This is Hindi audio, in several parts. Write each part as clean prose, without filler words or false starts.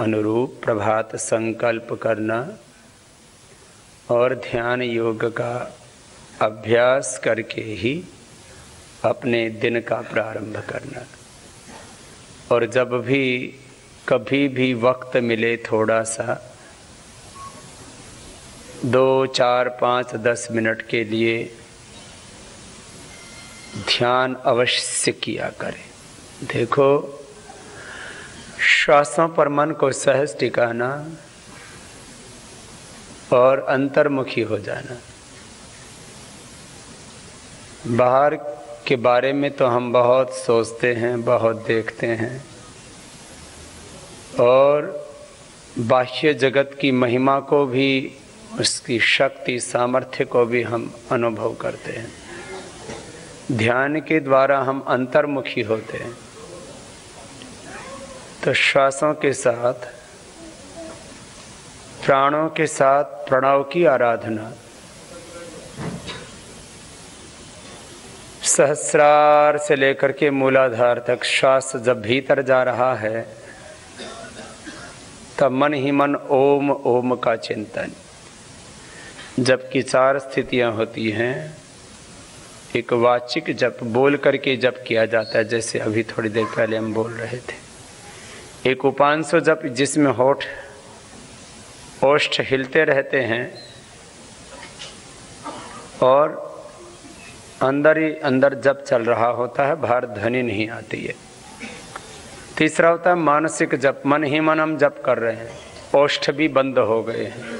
अनुरूप प्रभात संकल्प करना और ध्यान योग का अभ्यास करके ही अपने दिन का प्रारंभ करना। और जब भी कभी भी वक्त मिले थोड़ा सा 2, 4, 5, 10 मिनट के लिए ध्यान अवश्य किया करें। देखो, श्वासों पर मन को सहज टिकाना और अंतर्मुखी हो जाना। बाहर के बारे में तो हम बहुत सोचते हैं, बहुत देखते हैं और बाह्य जगत की महिमा को भी, उसकी शक्ति सामर्थ्य को भी हम अनुभव करते हैं। ध्यान के द्वारा हम अंतर्मुखी होते हैं। तो श्वासों के साथ, प्राणों के साथ प्रणव की आराधना, सहस्रार से लेकर के मूलाधार तक श्वास जब भीतर जा रहा है तब मन ही मन ओम ओम का चिंतन। जबकि 4 स्थितियां होती हैं। एक वाचिक जप बोल करके जप किया जाता है, जैसे अभी थोड़ी देर पहले हम बोल रहे थे। एक उपांशु जप जिसमें होठ ओष्ठ हिलते रहते हैं और अंदर ही अंदर जप चल रहा होता है, बाहर ध्वनि नहीं आती है। तीसरा होता है मानसिक जप, मन ही मन हम जप कर रहे हैं, ओष्ठ भी बंद हो गए हैं।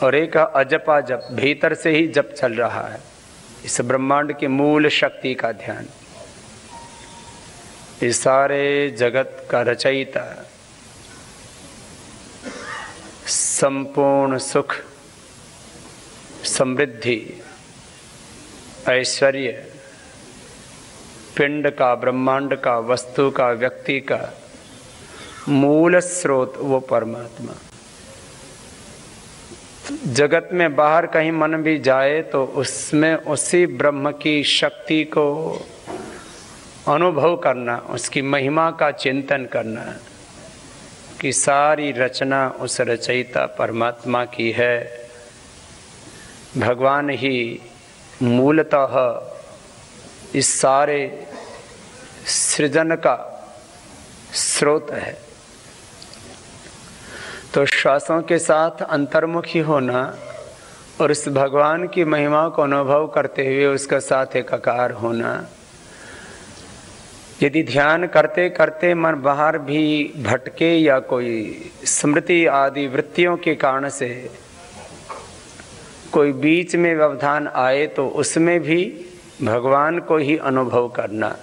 और एक अजपा जप, भीतर से ही जप चल रहा है, इस ब्रह्मांड की मूल शक्ति का ध्यान। इस सारे जगत का रचयिता, संपूर्ण सुख, समृद्धि, ऐश्वर्य, पिंड का, ब्रह्मांड का, वस्तु का, व्यक्ति का मूल स्रोत वो परमात्मा। जगत में बाहर कहीं मन भी जाए तो उसमें उसी ब्रह्म की शक्ति को अनुभव करना, उसकी महिमा का चिंतन करना कि सारी रचना उस रचयिता परमात्मा की है। भगवान ही मूलतः इस सारे सृजन का स्रोत है। तो श्वासों के साथ अंतर्मुखी होना और इस भगवान की महिमा को अनुभव करते हुए उसका साथ एकाकार होना। यदि ध्यान करते करते मन बाहर भी भटके या कोई स्मृति आदि वृत्तियों के कारण से कोई बीच में व्यवधान आए तो उसमें भी भगवान को ही अनुभव करना।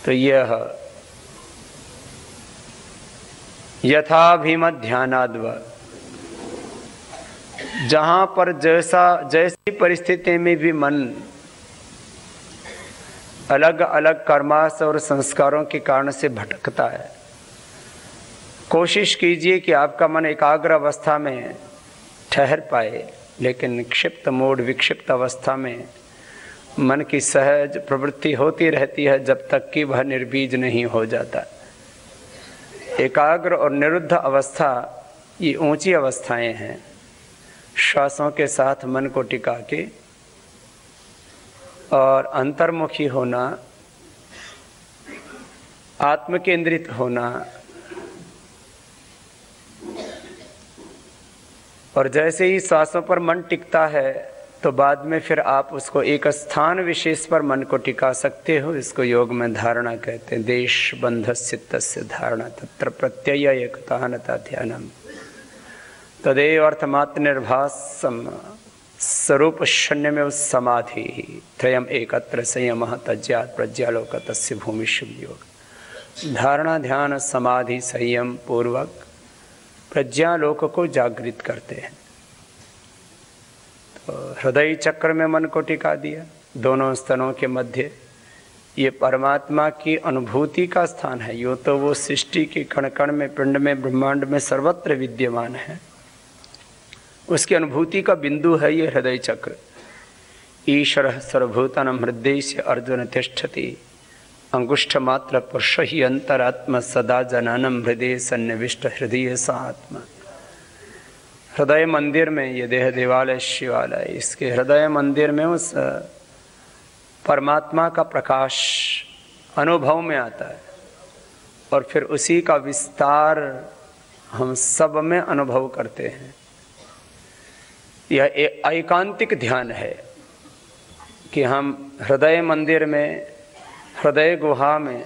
तो यह यथाभिमत ध्यानाद्व, जहाँ पर जैसी परिस्थिति में भी मन अलग अलग कर्मास और संस्कारों के कारण से भटकता है, कोशिश कीजिए कि आपका मन एकाग्र अवस्था में ठहर पाए। लेकिन क्षिप्त मूड, विक्षिप्त अवस्था में मन की सहज प्रवृत्ति होती रहती है जब तक कि वह निर्बीज नहीं हो जाता। एकाग्र और निरुद्ध अवस्था ये ऊंची अवस्थाएं हैं। श्वासों के साथ मन को टिका के और अंतर्मुखी होना, आत्मकेंद्रित होना, और जैसे ही श्वासों पर मन टिकता है तो बाद में फिर आप उसको एक स्थान विशेष पर मन को टिका सकते हो। इसको योग में धारणा कहते हैं। देश बंधस्य तस्य धारणा तत्र प्रत्यय एकतानता ध्यानम तदेव अर्थमात्र निर्भासम स्वरूप शून्य में उस समाधि त्रयम एकत्र संयमः तज्ज्ञात प्रज्ञालोक तस्य भूमिशुभ योग। धारणा ध्यान समाधि संयम पूर्वक प्रज्ञालोक को जागृत करते हैं। तो हृदय चक्र में मन को टिका दिया, दोनों स्तनों के मध्य। ये परमात्मा की अनुभूति का स्थान है। यो तो वो सृष्टि के कण कण में, पिंड में, ब्रह्मांड में सर्वत्र विद्यमान है। उसकी अनुभूति का बिंदु है ये हृदय चक्र। ईश्वरः सर्वभूतानां हृदयस्य अर्जुन तिष्ठति अंगुष्ठ मात्र पुरुष ही अंतरात्मा सदा जनानम हृदय सन्निविष्ट हृदय सा आत्मा। हृदय मंदिर में, ये देह देवालय शिवालय, इसके हृदय मंदिर में उस परमात्मा का प्रकाश अनुभव में आता है और फिर उसी का विस्तार हम सब में अनुभव करते हैं। यह एक एकांतिक ध्यान है कि हम हृदय मंदिर में, हृदय गुहा में,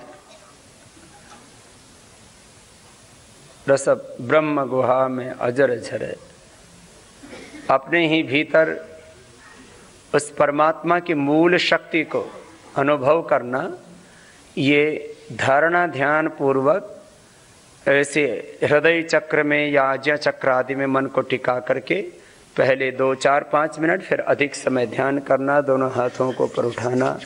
रस ब्रह्म गुहा में अजर अजर अपने ही भीतर उस परमात्मा की मूल शक्ति को अनुभव करना, ये धारणा ध्यान पूर्वक ऐसे हृदय चक्र में या आज्ञा चक्र आदि में मन को टिका करके पहले 2, 4, 5 मिनट, फिर अधिक समय ध्यान करना, दोनों हाथों को ऊपर उठाना,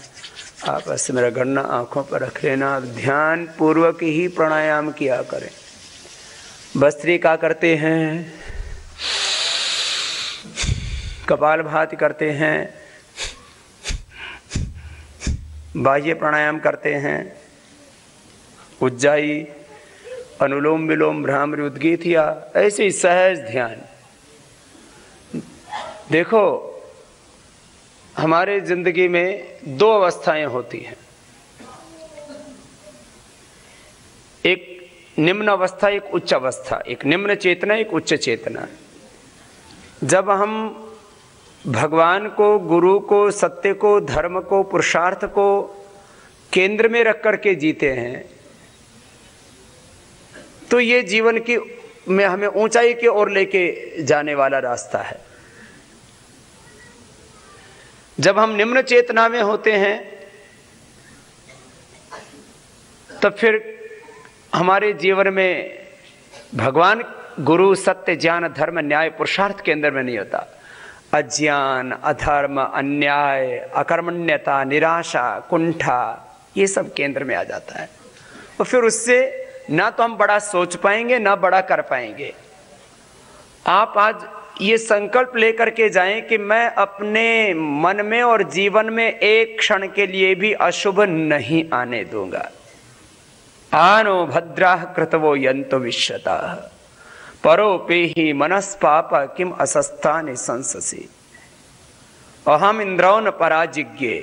आपस में रगड़ना, आंखों पर रख लेना, ध्यान पूर्वक ही प्राणायाम किया करें। भस्त्रिका करते हैं, कपालभाति करते हैं, बाह्य प्राणायाम करते हैं, उज्जाई, अनुलोम विलोम, भ्रामरी, उद्गीत या ऐसे ही सहज ध्यान। देखो, हमारे जिंदगी में 2 अवस्थाएं होती हैं, एक निम्न अवस्था, एक उच्च अवस्था, एक निम्न चेतना, एक उच्च चेतना। जब हम भगवान को, गुरु को, सत्य को, धर्म को, पुरुषार्थ को केंद्र में रख करके जीते हैं तो ये जीवन की में हमें ऊंचाई की ओर लेके जाने वाला रास्ता है। जब हम निम्न चेतना में होते हैं तब फिर हमारे जीवन में भगवान, गुरु, सत्य, ज्ञान, धर्म, न्याय, पुरुषार्थ केंद्र में नहीं होता। अज्ञान, अधर्म, अन्याय, अकर्मण्यता, निराशा, कुंठा, ये सब केंद्र में आ जाता है और फिर उससे ना तो हम बड़ा सोच पाएंगे ना बड़ा कर पाएंगे। आप आज ये संकल्प लेकर के जाएं कि मैं अपने मन में और जीवन में एक क्षण के लिए भी अशुभ नहीं आने दूंगा। आनो भद्राः कृतवो यन्तो विश्वतः परोपेहि मनस्पाप किम असस्तानि संससि अहम इंद्रौन पराजिज्ञे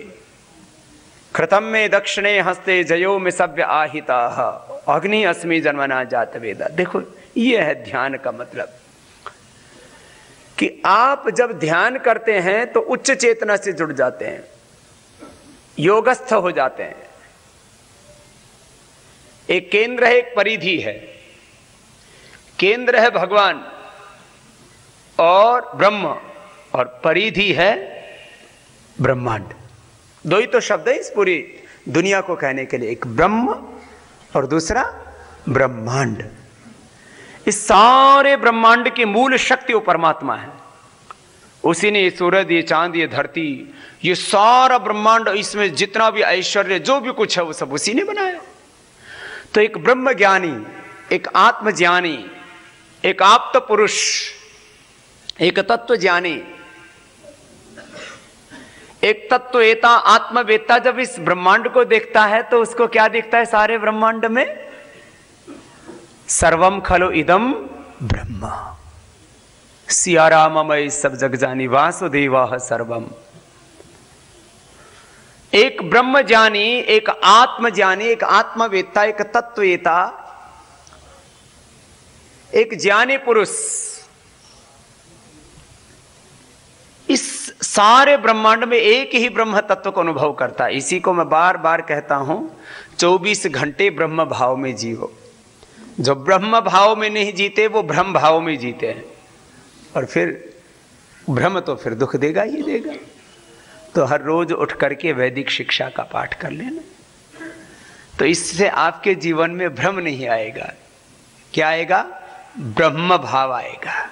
कृतम में दक्षिणे हस्ते जयो में सव्य आहिता अग्नि अस्मि जन्मना जात वेदा। देखो, ये है ध्यान का मतलब कि आप जब ध्यान करते हैं तो उच्च चेतना से जुड़ जाते हैं, योगस्थ हो जाते हैं। एक केंद्र है, एक परिधि है। केंद्र है भगवान और ब्रह्म और परिधि है ब्रह्मांड। 2 ही तो शब्द है इस पूरी दुनिया को कहने के लिए, एक ब्रह्म और दूसरा ब्रह्मांड। इस सारे ब्रह्मांड की मूल शक्ति वो परमात्मा है। उसी ने ये सूरज, ये चांद, ये धरती, ये सारा ब्रह्मांड, इसमें जितना भी ऐश्वर्य जो भी कुछ है वो सब उसी ने बनाया। तो एक ब्रह्म ज्ञानी, एक आत्मज्ञानी, एक आप्त पुरुष, एक तत्व ज्ञानी, एक तत्ववेता, आत्मवेता जब इस ब्रह्मांड को देखता है तो उसको क्या दिखता है? सारे ब्रह्मांड में सर्वम खलु इदम ब्रह्म। सिया राममय सब जग जानी वासुदेवाः सर्वम। एक ब्रह्म ज्ञानी, एक आत्मज्ञानी, एक आत्मवेता, एक तत्ववेता, एक ज्ञानी पुरुष इस सारे ब्रह्मांड में एक ही ब्रह्म तत्व को अनुभव करता है। इसी को मैं बार बार कहता हूं, 24 घंटे ब्रह्म भाव में जियो। जो ब्रह्म भाव में नहीं जीते वो भ्रम भाव में जीते हैं और फिर भ्रम तो फिर दुख देगा ही देगा। तो हर रोज उठ करके वैदिक शिक्षा का पाठ कर लेना, तो इससे आपके जीवन में भ्रम नहीं आएगा। क्या आएगा? ब्रह्म भाव आएगा।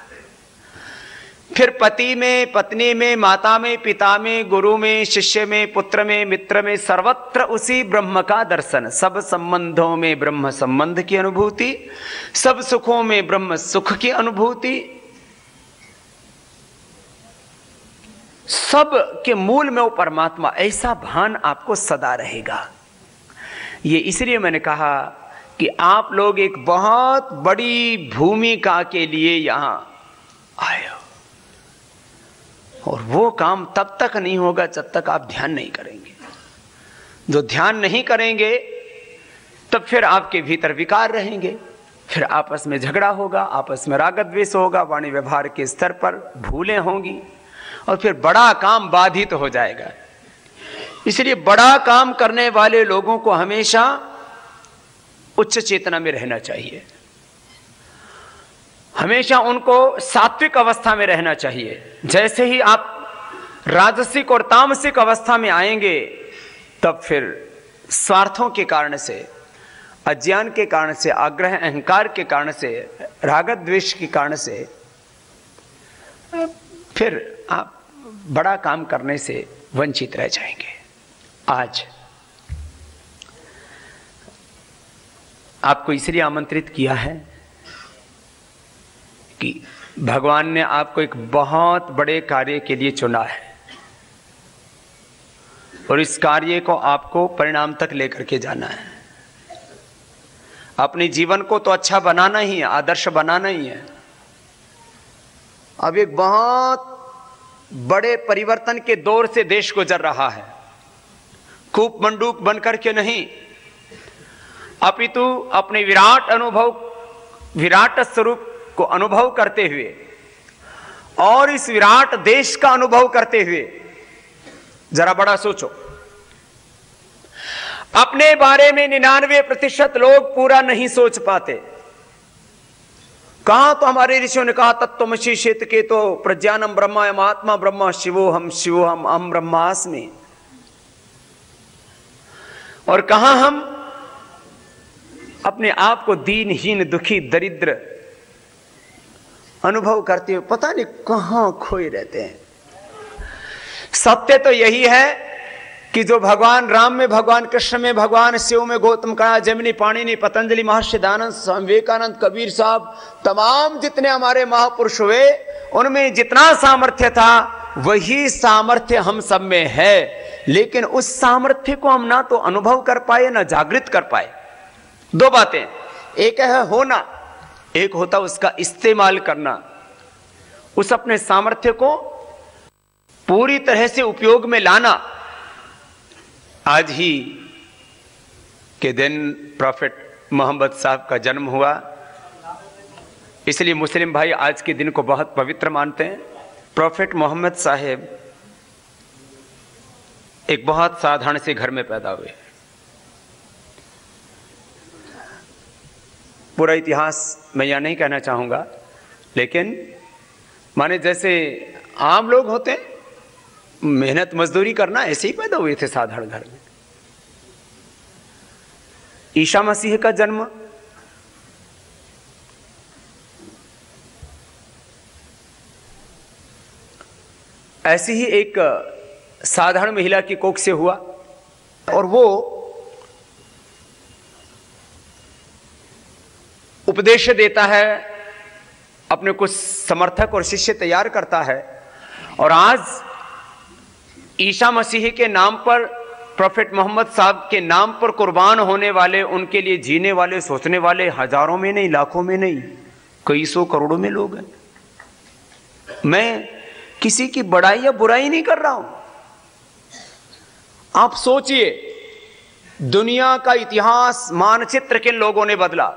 फिर पति में, पत्नी में, माता में, पिता में, गुरु में, शिष्य में, पुत्र में, मित्र में, सर्वत्र उसी ब्रह्म का दर्शन। सब संबंधों में ब्रह्म संबंध की अनुभूति, सब सुखों में ब्रह्म सुख की अनुभूति, सब के मूल में वो परमात्मा। ऐसा भान आपको सदा रहेगा। ये इसलिए मैंने कहा कि आप लोग एक बहुत बड़ी भूमिका के लिए यहां आए हो, और वो काम तब तक नहीं होगा जब तक आप ध्यान नहीं करेंगे। जो ध्यान नहीं करेंगे तब फिर आपके भीतर विकार रहेंगे, फिर आपस में झगड़ा होगा, आपस में राग द्वेष होगा, वाणी व्यवहार के स्तर पर भूलें होंगी, और फिर बड़ा काम बाधित हो जाएगा। इसलिए बड़ा काम करने वाले लोगों को हमेशा उच्च चेतना में रहना चाहिए, हमेशा उनको सात्विक अवस्था में रहना चाहिए। जैसे ही आप राजसिक और तामसिक अवस्था में आएंगे तब फिर स्वार्थों के कारण से, अज्ञान के कारण से, आग्रह अहंकार के कारण से, राग द्वेष के कारण से फिर आप बड़ा काम करने से वंचित रह जाएंगे। आज आपको इसलिए आमंत्रित किया है कि भगवान ने आपको एक बहुत बड़े कार्य के लिए चुना है, और इस कार्य को आपको परिणाम तक लेकर के जाना है। अपने जीवन को तो अच्छा बनाना ही है, आदर्श बनाना ही है। अब एक बहुत बड़े परिवर्तन के दौर से देश गुजर रहा है। कूप मंडूक बनकर के नहीं, अपितु अपने विराट स्वरूप को अनुभव करते हुए और इस विराट देश का अनुभव करते हुए जरा बड़ा सोचो। अपने बारे में 99% लोग पूरा नहीं सोच पाते। कहां तो हमारे ऋषियों ने कहा तत्त्वमसि क्षेत्र के तो प्रज्ञानम ब्रह्मायम आत्मा ब्रह्मा शिवोहम शिवोहम अहम ब्रह्मास्मि, और कहां हम अपने आप को दीनहीन दुखी दरिद्र अनुभव करते हुए पता नहीं कहां खोए रहते हैं। सत्य तो यही है कि जो भगवान राम में, भगवान कृष्ण में, भगवान शिव में, गौतम का, जैमिनी, पाणिनि, पतंजलि महर्षि, दयानंद, स्वामी विवेकानंद, कबीर साहब, तमाम जितने हमारे महापुरुष हुए, उनमें जितना सामर्थ्य था वही सामर्थ्य हम सब में है, लेकिन उस सामर्थ्य को हम ना तो अनुभव कर पाए ना जागृत कर पाए। दो बातें, एक है होना, एक होता उसका इस्तेमाल करना, उस अपने सामर्थ्य को पूरी तरह से उपयोग में लाना। आज ही के दिन प्रॉफेट मोहम्मद साहब का जन्म हुआ, इसलिए मुस्लिम भाई आज के दिन को बहुत पवित्र मानते हैं। प्रॉफेट मोहम्मद साहब एक बहुत साधारण से घर में पैदा हुए। पूरा इतिहास मैं यह नहीं कहना चाहूंगा, लेकिन माने जैसे आम लोग होते हैं, मेहनत मजदूरी करना, ऐसे ही पैदा हुए थे साधारण घर में। ईसा मसीह का जन्म ऐसी ही एक साधारण महिला की कोख से हुआ, और वो उपदेश देता है, अपने कुछ समर्थक और शिष्य तैयार करता है, और आज ईसा मसीह के नाम पर, प्रॉफेट मोहम्मद साहब के नाम पर कुर्बान होने वाले, उनके लिए जीने वाले, सोचने वाले हजारों में नहीं, लाखों में नहीं, कई सौ करोड़ों में लोग हैं। मैं किसी की बड़ाई या बुराई नहीं कर रहा हूं। आप सोचिए, दुनिया का इतिहास मानचित्र किन लोगों ने बदला।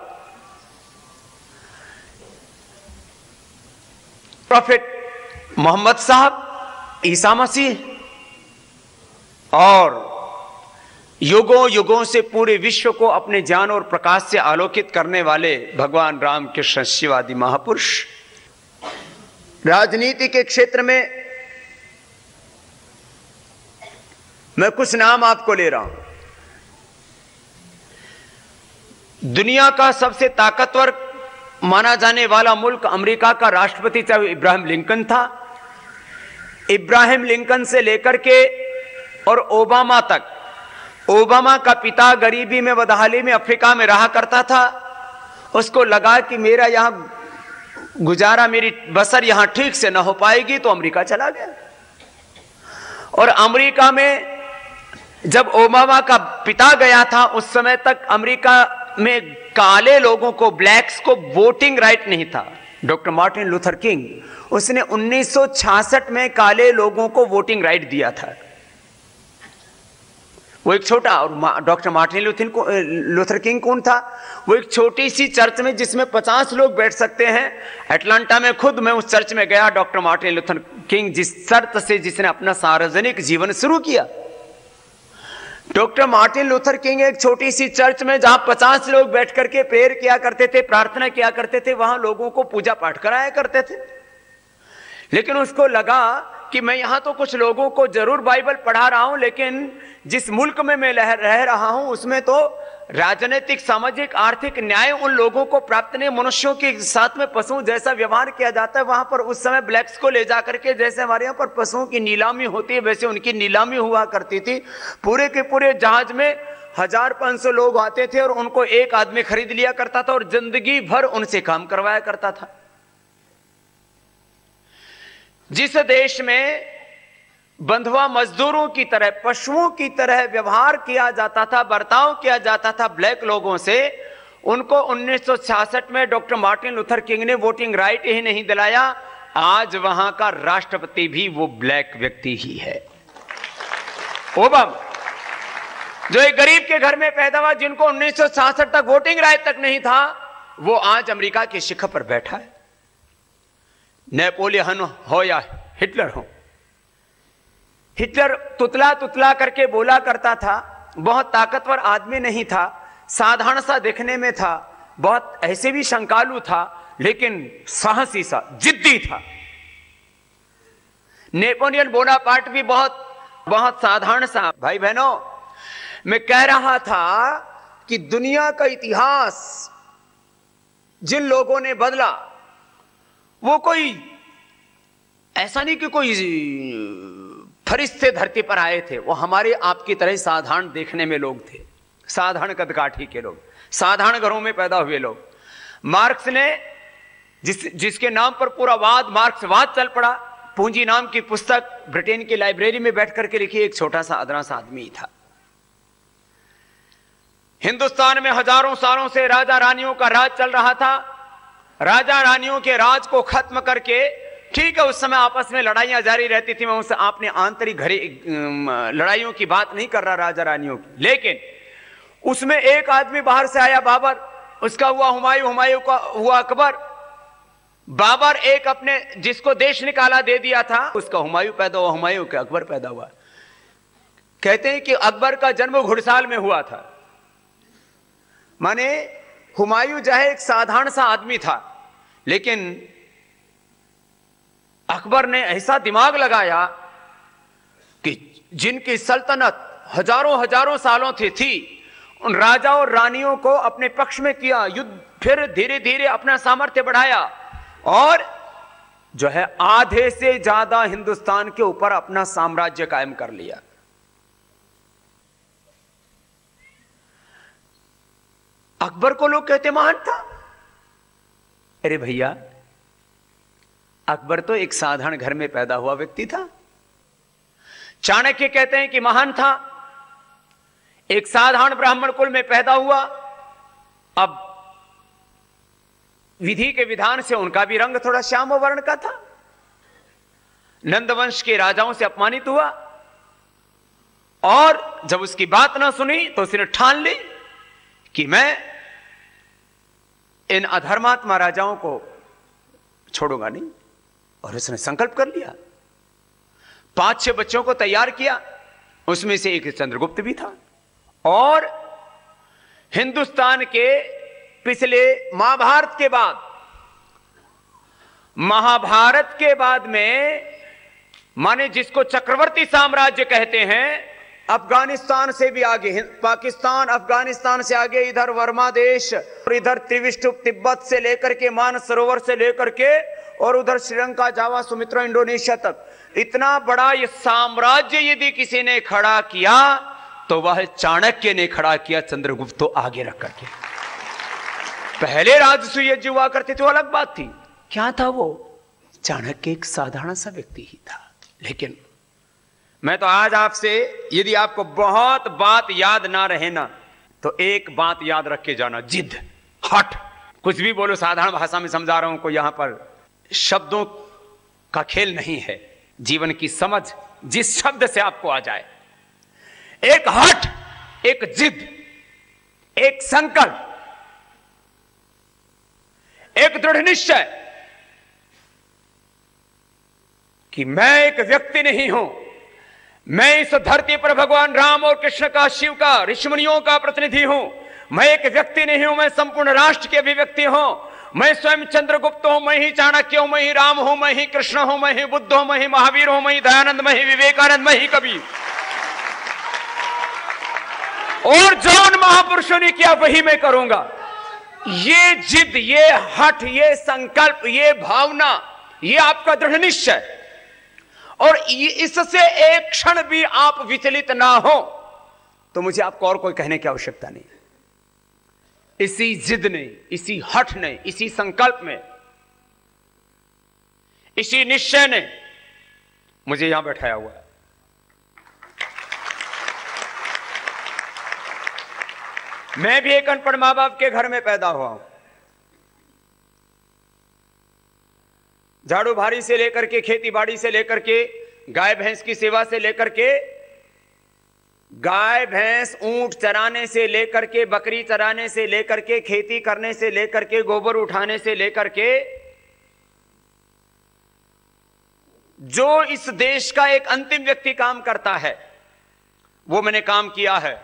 प्रॉफेट मोहम्मद साहब, ईसा मसीह, और युगों युगों से पूरे विश्व को अपने ज्ञान और प्रकाश से आलोकित करने वाले भगवान राम कृष्ण शिव आदि महापुरुष। राजनीति के क्षेत्र में मैं कुछ नाम आपको ले रहा हूं। दुनिया का सबसे ताकतवर माना जाने वाला मुल्क अमेरिका का राष्ट्रपति चाहे इब्राहिम लिंकन था। इब्राहिम लिंकन से लेकर के और ओबामा तक, ओबामा का पिता गरीबी में, बदहाली में, अफ्रीका में रहा करता था। उसको लगा कि मेरा यहां गुजारा, मेरी बसर यहां ठीक से ना हो पाएगी, तो अमेरिका चला गया। और अमेरिका में जब ओबामा का पिता गया था उस समय तक अमेरिका में काले लोगों को, ब्लैक्स को वोटिंग राइट नहीं था। डॉक्टर मार्टिन लूथर किंग उसने 1966 में काले लोगों को वोटिंग राइट दिया था। वो एक छोटा, और डॉक्टर मार्टिन लूथर किंग कौन था? वो एक छोटी सी चर्च में जिसमें 50 लोग बैठ सकते हैं, अटलांटा में। खुद मैं उस चर्च में गया। डॉक्टर मार्टिन लूथर किंग जिस शर्त से जिसने अपना सार्वजनिक जीवन शुरू किया, डॉक्टर मार्टिन लूथर किंग एक छोटी सी चर्च में जहां 50 लोग बैठ करके प्रेयर किया करते थे, प्रार्थना किया करते थे, वहां लोगों को पूजा पाठ कराया करते थे। लेकिन उसको लगा कि मैं यहां तो कुछ लोगों को जरूर बाइबल पढ़ा रहा हूं, लेकिन जिस मुल्क में मैं रह रहा हूं उसमें तो राजनीतिक, सामाजिक, आर्थिक न्याय उन लोगों को प्राप्त नहीं। मनुष्यों के साथ में पशुओं जैसा व्यवहार किया जाता है। वहां पर उस समय ब्लैक्स को ले जाकर के, जैसे हमारे यहाँ पर पशुओं की नीलामी होती है, वैसे उनकी नीलामी हुआ करती थी। पूरे के पूरे जहाज में 1500 लोग आते थे और उनको एक आदमी खरीद लिया करता था और जिंदगी भर उनसे काम करवाया करता था। जिस देश में बंधुआ मजदूरों की तरह, पशुओं की तरह व्यवहार किया जाता था, बर्ताव किया जाता था ब्लैक लोगों से, उनको 1966 में डॉक्टर मार्टिन लूथर किंग ने वोटिंग राइट ही नहीं दिलाया। आज वहां का राष्ट्रपति भी वो ब्लैक व्यक्ति ही है, ओबामा, जो एक गरीब के घर में पैदा हुआ, जिनको 1966 तक वोटिंग राइट तक नहीं था, वो आज अमेरिका के शिखर पर बैठा है। नेपोलियन हो या हिटलर हो, हिटलर तुतला तुतला करके बोला करता था, बहुत ताकतवर आदमी नहीं था, साधारण सा दिखने में था, बहुत ऐसे भी शंकालु था, लेकिन साहसी सा, जिद्दी था। नेपोलियन बोनापार्ट भी बहुत बहुत साधारण सा। भाई बहनों, मैं कह रहा था कि दुनिया का इतिहास जिन लोगों ने बदला, वो कोई ऐसा नहीं कि कोई फरिश्ते धरती पर आए थे। वो हमारे आपकी तरह साधारण देखने में लोग थे, साधारण कदकाठी के लोग, साधारण घरों में पैदा हुए लोग। मार्क्स ने जिसके नाम पर पूरा मार्क्सवाद चल पड़ा, पूंजी नाम की पुस्तक ब्रिटेन की लाइब्रेरी में बैठ करके लिखी, एक छोटा सा अदना सा आदमी था। हिंदुस्तान में हजारों सालों से राजा रानियों का राज चल रहा था। राजा रानियों के राज को खत्म करके, ठीक है उस समय आपस में लड़ाइयां जारी रहती थी, मैं उससे आपने आंतरिक लड़ाइयों की बात नहीं कर रहा राजा रानियों की, लेकिन उसमें एक आदमी बाहर से आया, बाबर, उसका हुआ हुमायूं, हुमायूं का हुआ अकबर। बाबर एक अपने जिसको देश निकाला दे दिया था, उसका हुमायूं पैदा हुआ, हुमायूं का अकबर पैदा हुआ। कहते हैं कि अकबर का जन्म घुड़साल में हुआ था। माने हुमायूं जो है एक साधारण सा आदमी था, लेकिन अकबर ने ऐसा दिमाग लगाया कि जिनकी सल्तनत हजारों हजारों सालों से थी, उन राजा और रानियों को अपने पक्ष में किया, युद्ध, फिर धीरे धीरे अपना सामर्थ्य बढ़ाया और जो है आधे से ज्यादा हिंदुस्तान के ऊपर अपना साम्राज्य कायम कर लिया। अकबर को लोग कहते महान था। अरे भैया, अकबर तो एक साधारण घर में पैदा हुआ व्यक्ति था। चाणक्य कहते हैं कि महान था, एक साधारण ब्राह्मण कुल में पैदा हुआ। अब विधि के विधान से उनका भी रंग थोड़ा श्याम वर्ण का था। नंदवंश के राजाओं से अपमानित हुआ और जब उसकी बात ना सुनी तो उसने ठान ली कि मैं इन अधर्मात्मा राजाओं को छोड़ूंगा नहीं, और उसने संकल्प कर लिया। 5-6 बच्चों को तैयार किया, उसमें से एक चंद्रगुप्त भी था। और हिंदुस्तान के पिछले महाभारत के बाद में, माने जिसको चक्रवर्ती साम्राज्य कहते हैं, अफगानिस्तान से भी आगे, पाकिस्तान, अफगानिस्तान से आगे इधर वर्मा देश, और इधर त्रिविष्टुप तिब्बत से लेकर के मानसरोवर से लेकर के, और उधर श्रीलंका, जावा, सुमित्रा, इंडोनेशिया तक, इतना बड़ा ये साम्राज्य यदि किसी ने खड़ा किया तो वह चाणक्य ने खड़ा किया, चंद्रगुप्त तो आगे रख करके। पहले राजसूय यज्ञ हुआ करते थे, वो अलग बात थी। क्या था वो? चाणक्य एक साधारण सा व्यक्ति ही था। लेकिन मैं तो आज आपसे, यदि आपको बहुत बात याद ना रहे ना, तो एक बात याद रख के जाना, जिद, हट। कुछ भी बोलो, साधारण भाषा में समझा रहा हूं, कोई यहां पर शब्दों का खेल नहीं है। जीवन की समझ जिस शब्द से आपको आ जाए, एक हट, एक जिद, एक संकल्प, एक दृढ़ निश्चय कि मैं एक व्यक्ति नहीं हूं, मैं इस धरती पर भगवान राम और कृष्ण का, शिव का, ऋषिमुनियों का प्रतिनिधि हूं। मैं एक व्यक्ति नहीं हूं, मैं संपूर्ण राष्ट्र के अभिव्यक्ति हूं। मैं स्वयं चंद्रगुप्त हूं, मैं ही चाणक्य हूं, मैं ही राम हूं, मैं ही कृष्ण हूं, मैं ही बुद्ध हूं, मैं ही महावीर हूं, मैं ही दयानंद, मैं ही विवेकानंद, मैं ही कबीर। और जो उन महापुरुषों ने किया वही मैं करूंगा। ये जिद, ये हठ, ये संकल्प, ये भावना, ये आपका दृढ़ निश्चय, और इससे एक क्षण भी आप विचलित ना हो, तो मुझे आपको और कोई कहने की आवश्यकता नहीं। इसी जिद ने, इसी हठ ने, इसी संकल्प में, इसी निश्चय ने मुझे यहां बैठाया हुआ है। मैं भी एक अनपढ़ मां बाप के घर में पैदा हुआ हूं। झाड़ू भारी से लेकर के, खेती बाड़ी से लेकर के, गाय भैंस की सेवा से लेकर के, गाय भैंस ऊंट चराने से लेकर के, बकरी चराने से लेकर के, खेती करने से लेकर के, गोबर उठाने से लेकर के, जो इस देश का एक अंतिम व्यक्ति काम करता है वो मैंने काम किया है।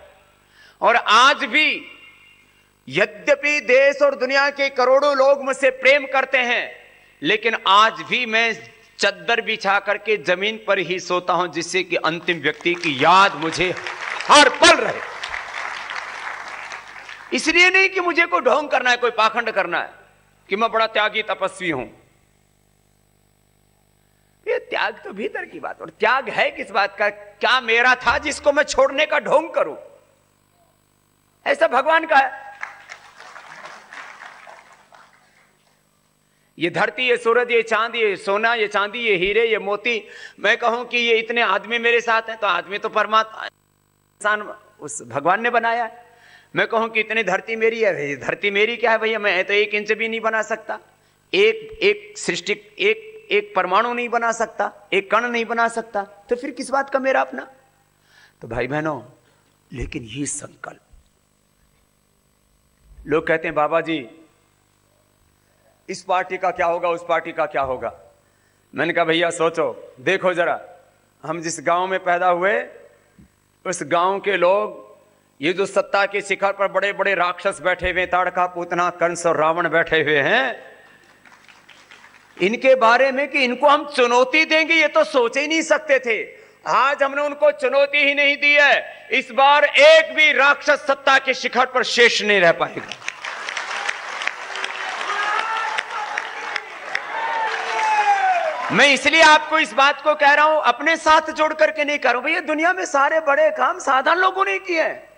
और आज भी यद्यपि देश और दुनिया के करोड़ों लोग मुझसे प्रेम करते हैं, लेकिन आज भी मैं चद्दर बिछा करके जमीन पर ही सोता हूं, जिससे कि अंतिम व्यक्ति की याद मुझे हर पल रहे। इसलिए नहीं कि मुझे कोई ढोंग करना है, कोई पाखंड करना है कि मैं बड़ा त्यागी तपस्वी हूं। ये त्याग तो भीतर की बात, और त्याग है किस बात का? क्या मेरा था जिसको मैं छोड़ने का ढोंग करूं? ऐसा भगवान का है। ये धरती, ये सूरज, ये चांद, ये सोना, ये चांदी, ये हीरे, ये मोती, मैं कहूं कि ये इतने आदमी मेरे साथ हैं, तो आदमी तो परमात्मा, इंसान उस भगवान ने बनाया है। मैं कहूं कि इतनी धरती मेरी है, धरती मेरी क्या है भैया? मैं तो 1 इंच भी नहीं बना सकता, एक सृष्टि, एक परमाणु नहीं बना सकता, एक कण नहीं बना सकता, तो फिर किस बात का मेरा अपना? तो भाई बहनों, लेकिन ये संकल्प, लोग कहते हैं बाबा जी इस पार्टी का क्या होगा, उस पार्टी का क्या होगा। मैंने कहा भैया सोचो, देखो जरा, हम जिस गांव में पैदा हुए, उस गांव के लोग, ये जो सत्ता के शिखर पर बड़े बड़े राक्षस बैठे हुए, ताड़का, पूतना, कंस और रावण बैठे हुए हैं, इनके बारे में कि इनको हम चुनौती देंगे, ये तो सोच ही नहीं सकते थे। आज हमने उनको चुनौती ही नहीं दी है। इस बार एक भी राक्षस सत्ता के शिखर पर शेष नहीं रह पाएगा। मैं इसलिए आपको इस बात को कह रहा हूं, अपने साथ जोड़ करके नहीं कर रहा हूं। भैया दुनिया में सारे बड़े काम साधारण लोगों ने किए हैं।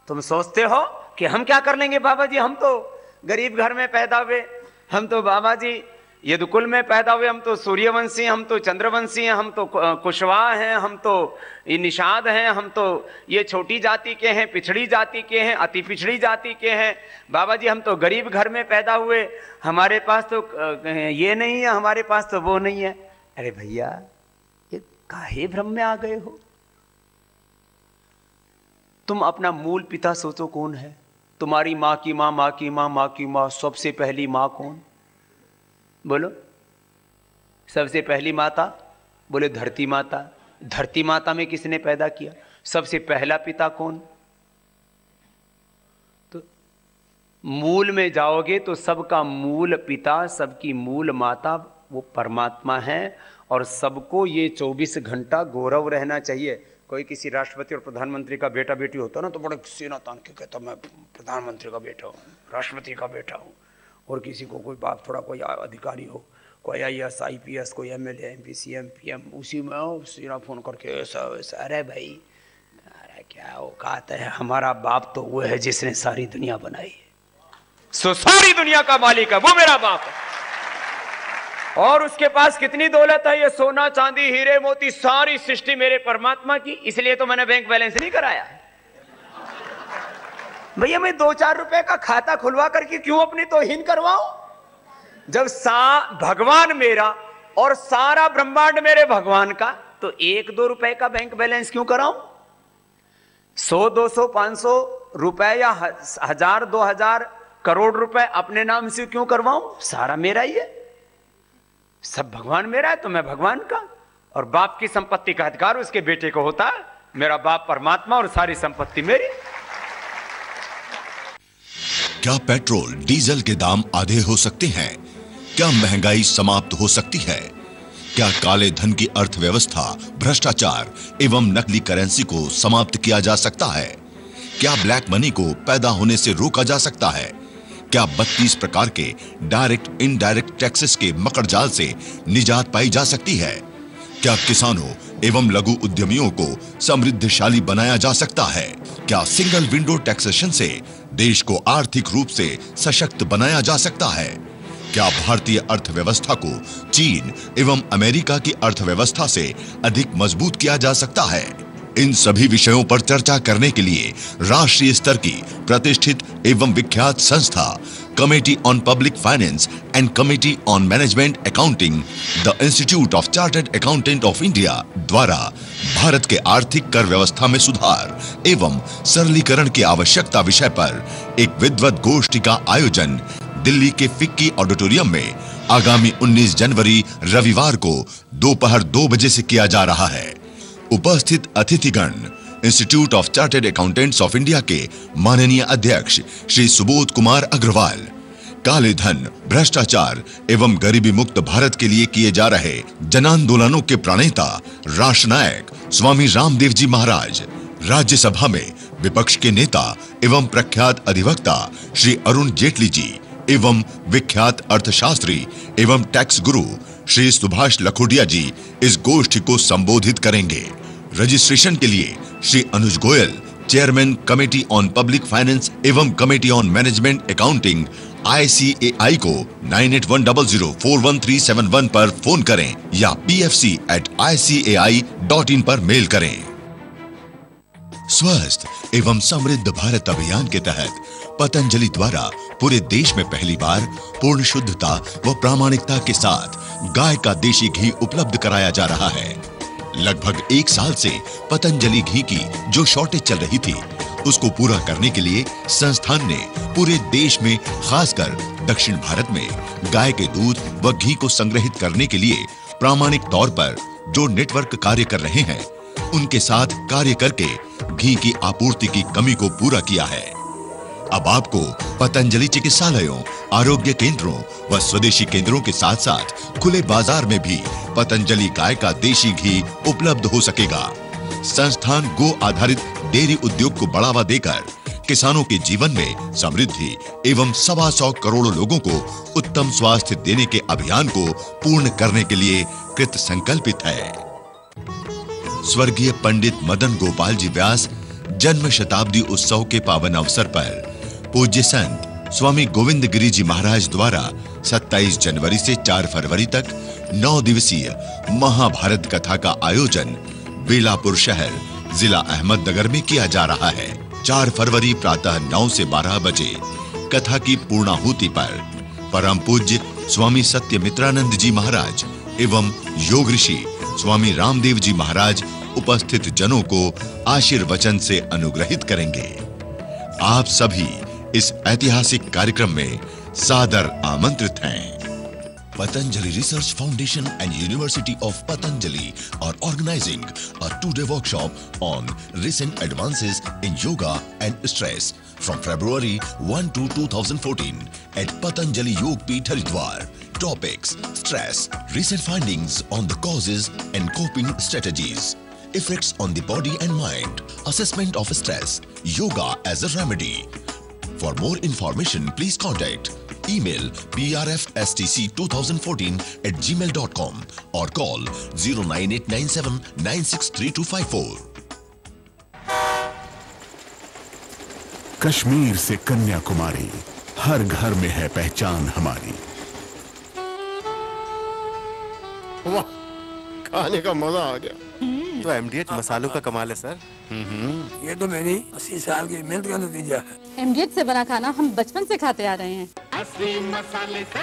तुम सोचते हो कि हम क्या कर लेंगे बाबा जी, हम तो गरीब घर में पैदा हुए, हम तो बाबा जी यदुकुल में पैदा हुए, हम तो सूर्यवंशी, हम तो चंद्रवंशी हैं, हम तो कुशवाहा हैं, हम तो ये निषाद हैं, हम तो ये छोटी जाति के हैं, पिछड़ी जाति के हैं, अति पिछड़ी जाति के हैं। बाबा जी हम तो गरीब घर में पैदा हुए, हमारे पास तो ये नहीं है, हमारे पास तो वो नहीं है। अरे भैया ये काहे भ्रम में आ गए हो? तुम अपना मूल पिता सोचो कौन है। तुम्हारी माँ की माँ, माँ की माँ, माँ की माँ, सबसे पहली माँ कौन? बोलो, सबसे पहली माता? बोले धरती माता। धरती माता में किसने पैदा किया? सबसे पहला पिता कौन? तो मूल में जाओगे तो सबका मूल पिता, सबकी मूल माता वो परमात्मा है। और सबको ये 24 घंटा गौरव रहना चाहिए। कोई किसी राष्ट्रपति और प्रधानमंत्री का बेटा बेटी होता ना, तो बड़े सीना तान के कहता मैं प्रधानमंत्री का बेटा हूँ, राष्ट्रपति का बेटा हूँ। और किसी को कोई बाप, थोड़ा कोई अधिकारी हो, कोई IAS, IPS, कोई MLA, MP, CM, PM, उसी में सीना फोन करके ऐसा वैसा। अरे भाई, अरे क्या औकात है? हमारा बाप तो वो है जिसने सारी दुनिया बनाई है, सो सारी दुनिया का मालिक है वो मेरा बाप है। और उसके पास कितनी दौलत है, ये सोना चांदी हीरे मोती सारी सृष्टि मेरे परमात्मा की, इसलिए तो मैंने बैंक बैलेंस नहीं कराया। भैया मैं 2-4 रुपए का खाता खुलवा करके क्यों अपनी तौहीन करवाऊं? जब भगवान मेरा और सारा ब्रह्मांड मेरे भगवान का, तो 1-2 रुपए का बैंक बैलेंस क्यों कराऊं? 100, 200, 500 रुपए या 1000, 2000 करोड़ रुपए अपने नाम से क्यों करवाऊं? सारा मेरा ही है, सब भगवान मेरा है, तो मैं भगवान का। और बाप की संपत्ति का अधिकार उसके बेटे को होता है। मेरा बाप परमात्मा और सारी संपत्ति मेरी। क्या पेट्रोल डीजल के दाम आधे हो सकते हैं? क्या महंगाई समाप्त हो सकती है? क्या काले धन की अर्थव्यवस्था, भ्रष्टाचार एवं नकली करेंसी को समाप्त किया जा सकता है? क्या ब्लैक मनी को पैदा होने से रोका जा सकता है? क्या 32 प्रकार के डायरेक्ट इनडायरेक्ट टैक्सेस के मकड़ जाल से निजात पाई जा सकती है? क्या किसानों एवं लघु उद्यमियों को समृद्धशाली बनाया जा सकता है? क्या सिंगल विंडो टैक्सेशन से देश को आर्थिक रूप से सशक्त बनाया जा सकता है? क्या भारतीय अर्थव्यवस्था को चीन एवं अमेरिका की अर्थव्यवस्था से अधिक मजबूत किया जा सकता है? इन सभी विषयों पर चर्चा करने के लिए राष्ट्रीय स्तर की प्रतिष्ठित एवं विख्यात संस्था committee on public finance and committee on management accounting, the institute of chartered accountant of India द्वारा भारत के आर्थिक कर व्यवस्था में सुधार एवं सरलीकरण की आवश्यकता विषय पर एक विद्वत गोष्ठी का आयोजन दिल्ली के फिक्की ऑडिटोरियम में आगामी 19 जनवरी रविवार को दोपहर 2 बजे से किया जा रहा है। उपस्थित अतिथिगण institute of chartered accountants of India के माननीय अध्यक्ष श्री सुबोध कुमार अग्रवाल, काले धन, भ्रष्टाचार एवं गरीबी मुक्त भारत के लिए किए जा रहे जनांदोलनों के प्रणेता राष्ट्रनायक स्वामी रामदेव जी महाराज, राज्यसभा में विपक्ष के नेता एवं प्रख्यात अधिवक्ता श्री अरुण जेटली जी एवं विख्यात अर्थशास्त्री एवं टैक्स गुरु श्री सुभाष लखोटिया जी इस गोष्ठी को संबोधित करेंगे। रजिस्ट्रेशन के लिए Shri Anuj Goyal, chairman committee on public finance एवं committee on management accounting ICAI को 9810041371 पर फोन करें या pfc@icai.in पर मेल करें। स्वस्थ एवं समृद्ध भारत अभियान के तहत पतंजलि द्वारा पूरे देश में पहली बार पूर्ण शुद्धता व प्रामाणिकता के साथ गाय का देशी घी उपलब्ध कराया जा रहा है। लगभग 1 साल से पतंजलि घी की जो शॉर्टेज चल रही थी, उसको पूरा करने के लिए संस्थान ने पूरे देश में, खासकर दक्षिण भारत में गाय के दूध व घी को संग्रहित करने के लिए प्रामाणिक तौर पर जो नेटवर्क कार्य कर रहे हैं, उनके साथ कार्य करके घी की आपूर्ति की कमी को पूरा किया है। अब आपको पतंजलि चिकित्सालयों, आरोग्य केंद्रों व स्वदेशी केंद्रों के साथ साथ खुले बाजार में भी पतंजलि गाय का देशी घी उपलब्ध हो सकेगा। संस्थान गो आधारित डेयरी उद्योग को बढ़ावा देकर किसानों के जीवन में समृद्धि एवं 125 करोड़ लोगों को उत्तम स्वास्थ्य देने के अभियान को पूर्ण करने के लिए कृत संकल्पित है। स्वर्गीय पंडित मदन गोपाल जी व्यास जन्म शताब्दी उत्सव के पावन अवसर पर पूज्य संत स्वामी गोविंद गिरी जी महाराज द्वारा 27 जनवरी से 4 फरवरी तक 9 दिवसीय महाभारत कथा का आयोजन बेलापुर शहर, जिला अहमदनगर में किया जा रहा है। 4 फरवरी प्रातः 9 से 12 बजे कथा की पूर्णाहुति पर परम पूज्य स्वामी सत्यमित्रानंद जी महाराज एवं योग ऋषि स्वामी रामदेव जी महाराज उपस्थित जनों को आशीर्वचन से अनुग्रहित करेंगे। आप सभी इस ऐतिहासिक कार्यक्रम में सादर आमंत्रित हैं। Patanjali Research Foundation and University of Patanjali are organizing a 2-day workshop on recent advances in yoga and stress from February 1 to 2014 at Patanjali Yog Peeth Haridwar. Topics: stress, recent findings on the causes and coping strategies, effects on the body and mind, assessment of stress, yoga as a remedy. For more information, please contact email prfstc2014@gmail.com or call 09897963254. Kashmir से कन्याकुमारी, हर घर में है पहचान हमारी। वाह, खाने का मजा आ गया। तो MDH मसालों का कमाल है सर। ये तो मेरी 80 साल की मेहनत का नतीजा है। MDH से बना खाना हम बचपन से खाते आ रहे हैं। असली मसाले से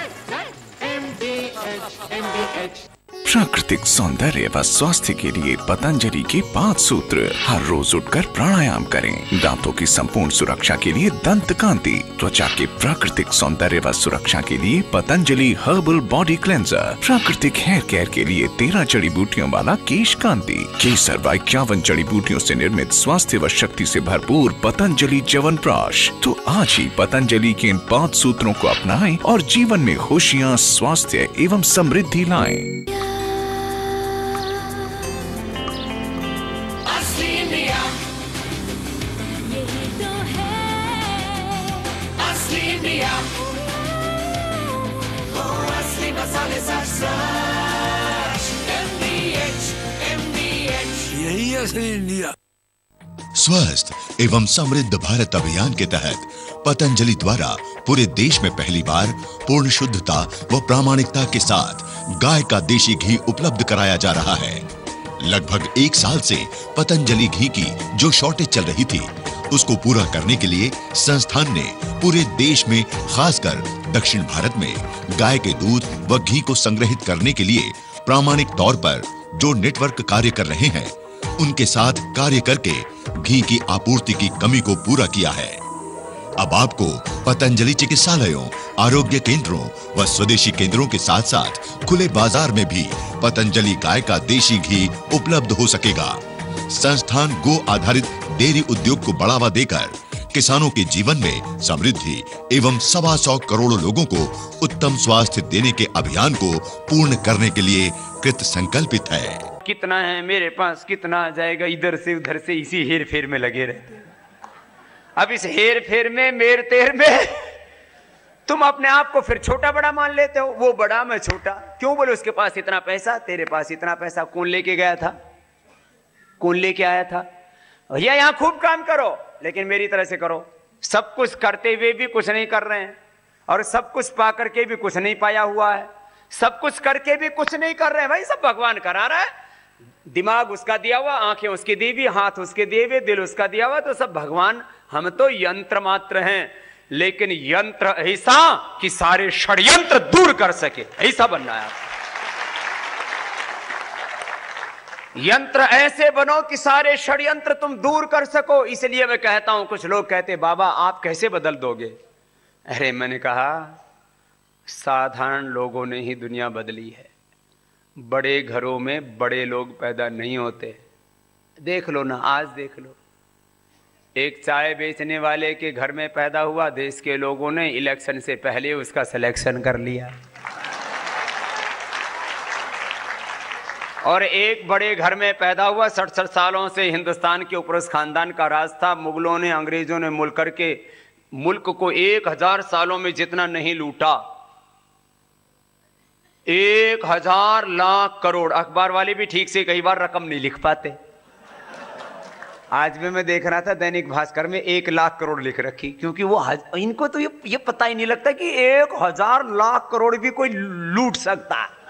MDH। प्राकृतिक सौंदर्य व स्वास्थ्य के लिए पतंजलि के 5 सूत्र। हर रोज उठकर प्राणायाम करें। दांतों की संपूर्ण सुरक्षा के लिए दंत कांति। त्वचा के प्राकृतिक सौंदर्य व सुरक्षा के लिए पतंजलि हर्बल बॉडी क्लेंजर। प्राकृतिक हेयर केयर के लिए 13 जड़ी बूटियों वाला केश कांति। केसर व 51 जड़ी बूटियों से निर्मित स्वास्थ्य व शक्ति से भरपूर पतंजलि च्यवनप्राश। तो आज ही पतंजलि के इन 5 सूत्रों को अपनाएं और जीवन में खुशियाँ, स्वास्थ्य एवं समृद्धि लाएं। यही असली इंडिया। स्वस्थ एवं समृद्ध भारत अभियान के तहत पतंजलि द्वारा पूरे देश में पहली बार पूर्ण शुद्धता व प्रामाणिकता के साथ गाय का देशी घी उपलब्ध कराया जा रहा है। लगभग 1 साल से पतंजलि घी की जो शॉर्टेज चल रही थी, उसको पूरा करने के लिए संस्थान ने पूरे देश में, खासकर दक्षिण भारत में गाय के दूध व घी को संग्रहित करने के लिए प्रामाणिक तौर पर जो नेटवर्क कार्य कर रहे हैं, उनके साथ कार्य करके घी की आपूर्ति की कमी को पूरा किया है। अब आपको पतंजलि चिकित्सालयों, आरोग्य केंद्रों व स्वदेशी केंद्रों के साथ साथ खुले बाजार में भी पतंजलि गाय का देशी घी उपलब्ध हो सकेगा। संस्थान गो आधारित डेयरी उद्योग को बढ़ावा देकर किसानों के जीवन में समृद्धि एवं 125 करोड़ लोगों को उत्तम स्वास्थ्य देने के अभियान को पूर्ण करने के लिए कृत संकल्पित है। कितना है मेरे पास, कितना आ जाएगा, इधर से उधर से इसी हेर फेर में लगे रहते हैं। अब इस हेर फेर में, मेर तेर में तुम अपने आप को फिर छोटा बड़ा मान लेते हो। वो बड़ा, मैं छोटा। क्यों? बोले उसके पास इतना पैसा, तेरे पास इतना पैसा। कौन लेके गया था? कौन लेके आया था? भैया यहां खूब काम करो, लेकिन मेरी तरह से करो। सब कुछ करते हुए भी कुछ नहीं कर रहे हैं, और सब कुछ पा करके भी कुछ नहीं पाया हुआ है। सब कुछ करके भी कुछ नहीं कर रहे हैं। भाई सब भगवान करा रहा है। दिमाग उसका दिया हुआ, आंखें उसकी दी हुई, हाथ उसके दिए हुए, दिल उसका दिया हुआ, तो सब भगवान। हम तो यंत्र मात्र हैं, लेकिन यंत्र ऐसा कि सारे षड्यंत्र दूर कर सके, ऐसा बनना है। यंत्र ऐसे बनो कि सारे षड्यंत्र तुम दूर कर सको। इसलिए मैं कहता हूं, कुछ लोग कहते बाबा आप कैसे बदल दोगे? अरे मैंने कहा साधारण लोगों ने ही दुनिया बदली है। बड़े घरों में बड़े लोग पैदा नहीं होते। देख लो ना, आज देख लो, एक चाय बेचने वाले के घर में पैदा हुआ, देश के लोगों ने इलेक्शन से पहले उसका सिलेक्शन कर लिया। और एक बड़े घर में पैदा हुआ, 67 सालों से हिंदुस्तान के ऊपर उस खानदान का राज था। मुगलों ने, अंग्रेजों ने मुल्क करके मुल्क को 1000 सालों में जितना नहीं लूटा, 1000 लाख करोड़। अखबार वाले भी ठीक से कई बार रकम नहीं लिख पाते। आज भी मैं देख रहा था दैनिक भास्कर में 1 लाख करोड़ लिख रखी, क्योंकि वो इनको तो ये पता ही नहीं लगता कि 1000 लाख करोड़ भी कोई लूट सकता है।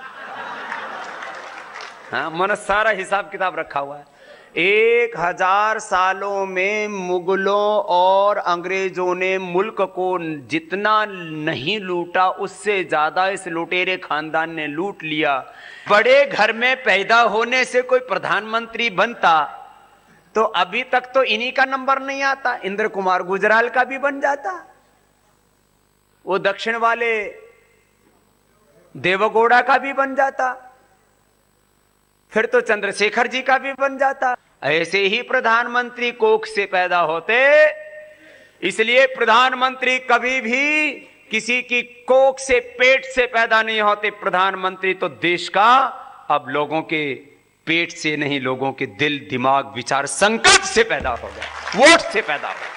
हाँ, मैंने सारा हिसाब किताब रखा हुआ है। 1000 सालों में मुगलों और अंग्रेजों ने मुल्क को जितना नहीं लूटा, उससे ज्यादा इस लुटेरे खानदान ने लूट लिया। बड़े घर में पैदा होने से कोई प्रधानमंत्री बनता तो अभी तक तो इन्हीं का नंबर नहीं आता, इंद्र कुमार गुजराल का भी बन जाता, वो दक्षिण वाले देवगौड़ा का भी बन जाता, फिर तो चंद्रशेखर जी का भी बन जाता। ऐसे ही प्रधानमंत्री कोख से पैदा होते। इसलिए प्रधानमंत्री कभी भी किसी की कोख से, पेट से पैदा नहीं होते। प्रधानमंत्री तो देश का अब लोगों के पेट से नहीं, लोगों के दिल, दिमाग, विचार, संकल्प से पैदा हो गया, वोट से पैदा हो गया।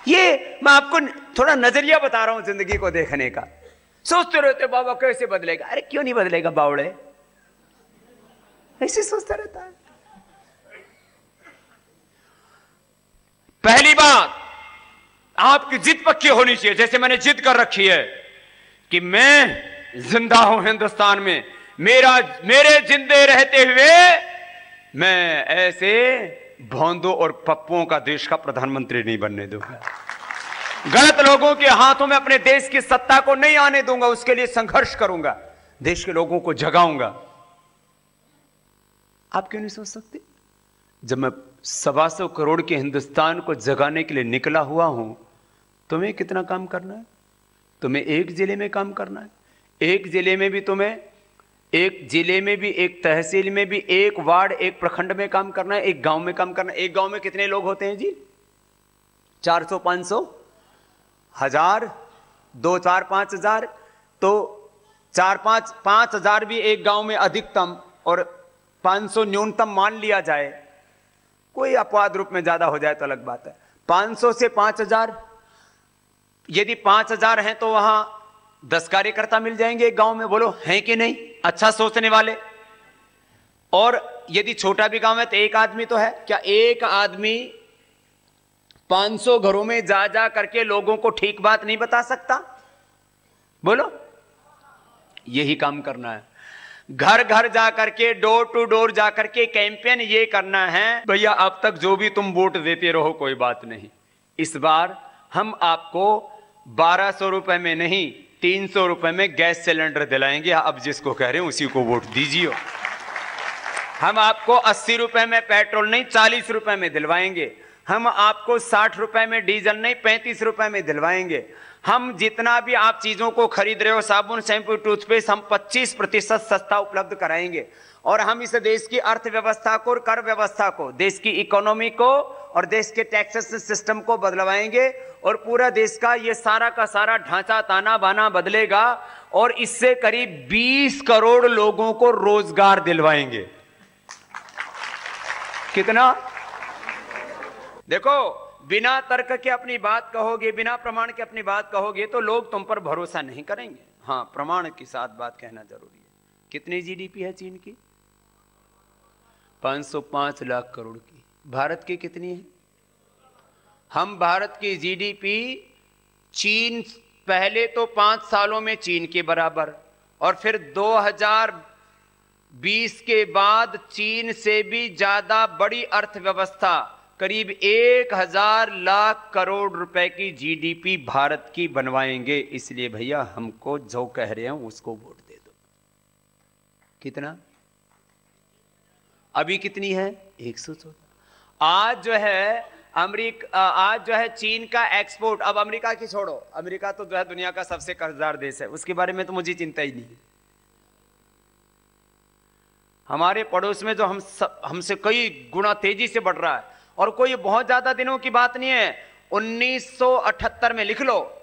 ये मैं आपको थोड़ा नजरिया बता रहा हूं जिंदगी को देखने का। सोचते रहते बाबा कैसे बदलेगा? अरे क्यों नहीं बदलेगा बावड़े, ऐसे सोचता रहता है। पहली बात, आपकी जिद पक्की होनी चाहिए। जैसे मैंने जिद कर रखी है कि मैं जिंदा हूं हिंदुस्तान में, मेरे जिंदे रहते हुए मैं ऐसे भोंदों और पप्पुओं का देश का प्रधानमंत्री नहीं बनने दूंगा। गलत लोगों के हाथों में अपने देश की सत्ता को नहीं आने दूंगा। उसके लिए संघर्ष करूंगा, देश के लोगों को जगाऊंगा। आप क्यों नहीं सोच सकते? जब मैं 125 करोड़ के हिंदुस्तान को जगाने के लिए निकला हुआ हूं, तुम्हें कितना काम करना है? तुम्हें एक जिले में काम करना है। एक जिले में भी तुम्हें, एक जिले में भी, एक तहसील में भी, एक वार्ड, एक प्रखंड में काम करना है, एक गांव में काम करना है। एक गांव में कितने लोग होते हैं जी? 400, 500, 1000, 2, 4, 5,000। तो 5,000 भी एक गांव में अधिकतम और 500 न्यूनतम मान लिया जाए। कोई अपवाद रूप में ज्यादा हो जाए तो अलग बात है। 500 से 5,000, यदि 5,000 हैं तो वहां 10 कार्यकर्ता मिल जाएंगे एक गांव में। बोलो हैं कि नहीं? अच्छा सोचने वाले। और यदि छोटा भी गांव है तो एक आदमी तो है। क्या एक आदमी 500 घरों में जा जा करके लोगों को ठीक बात नहीं बता सकता? बोलो, यही काम करना है। घर घर जा करके, डोर टू डोर जा करके कैंपेन ये करना है, भैया अब तक जो भी तुम वोट देते रहो कोई बात नहीं, इस बार हम आपको 1200 रुपए में नहीं 300 रुपए में गैस सिलेंडर दिलाएंगे। अब जिसको कह रहे हैं उसी को वोट दीजिए। हम आपको 80 रुपए में पेट्रोल नहीं 40 रुपए में दिलवाएंगे। हम आपको 60 रुपए में डीजल नहीं 35 रुपए में दिलवाएंगे। हम जितना भी आप चीजों को खरीद रहे हो, साबुन, शैम्पू, टूथपेस्ट, हम 25% सस्ता उपलब्ध कराएंगे। और हम इस देश की अर्थव्यवस्था को, कर व्यवस्था को, देश की इकोनॉमी को और देश के टैक्सेस सिस्टम को बदलवाएंगे। और पूरा देश का ये सारा का सारा ढांचा, ताना बाना बदलेगा। और इससे करीब 20 करोड़ लोगों को रोजगार दिलवाएंगे। कितना? देखो, बिना तर्क के अपनी बात कहोगे, बिना प्रमाण के अपनी बात कहोगे तो लोग तुम पर भरोसा नहीं करेंगे। हाँ, प्रमाण के साथ बात कहना जरूरी है। कितनी जीडीपी है चीन की? 505 लाख करोड़ की। भारत की कितनी है? हम भारत की जीडीपी चीन, पहले तो 5 सालों में चीन के बराबर, और फिर 2020 के बाद चीन से भी ज्यादा बड़ी अर्थव्यवस्था, करीब 1000 लाख करोड़ रुपए की जीडीपी भारत की बनवाएंगे। इसलिए भैया हमको जो कह रहे हैं उसको वोट दे दो। कितना? अभी कितनी है? 114। आज जो है आज जो है चीन का एक्सपोर्ट, अब अमेरिका की छोड़ो, अमेरिका तो जो है दुनिया का सबसे कर्जदार देश है, उसके बारे में तो मुझे चिंता ही नहीं है। हमारे पड़ोस में जो हमसे कई गुना तेजी से बढ़ रहा है, और कोई बहुत ज्यादा दिनों की बात नहीं है। 1978 में लिख लो,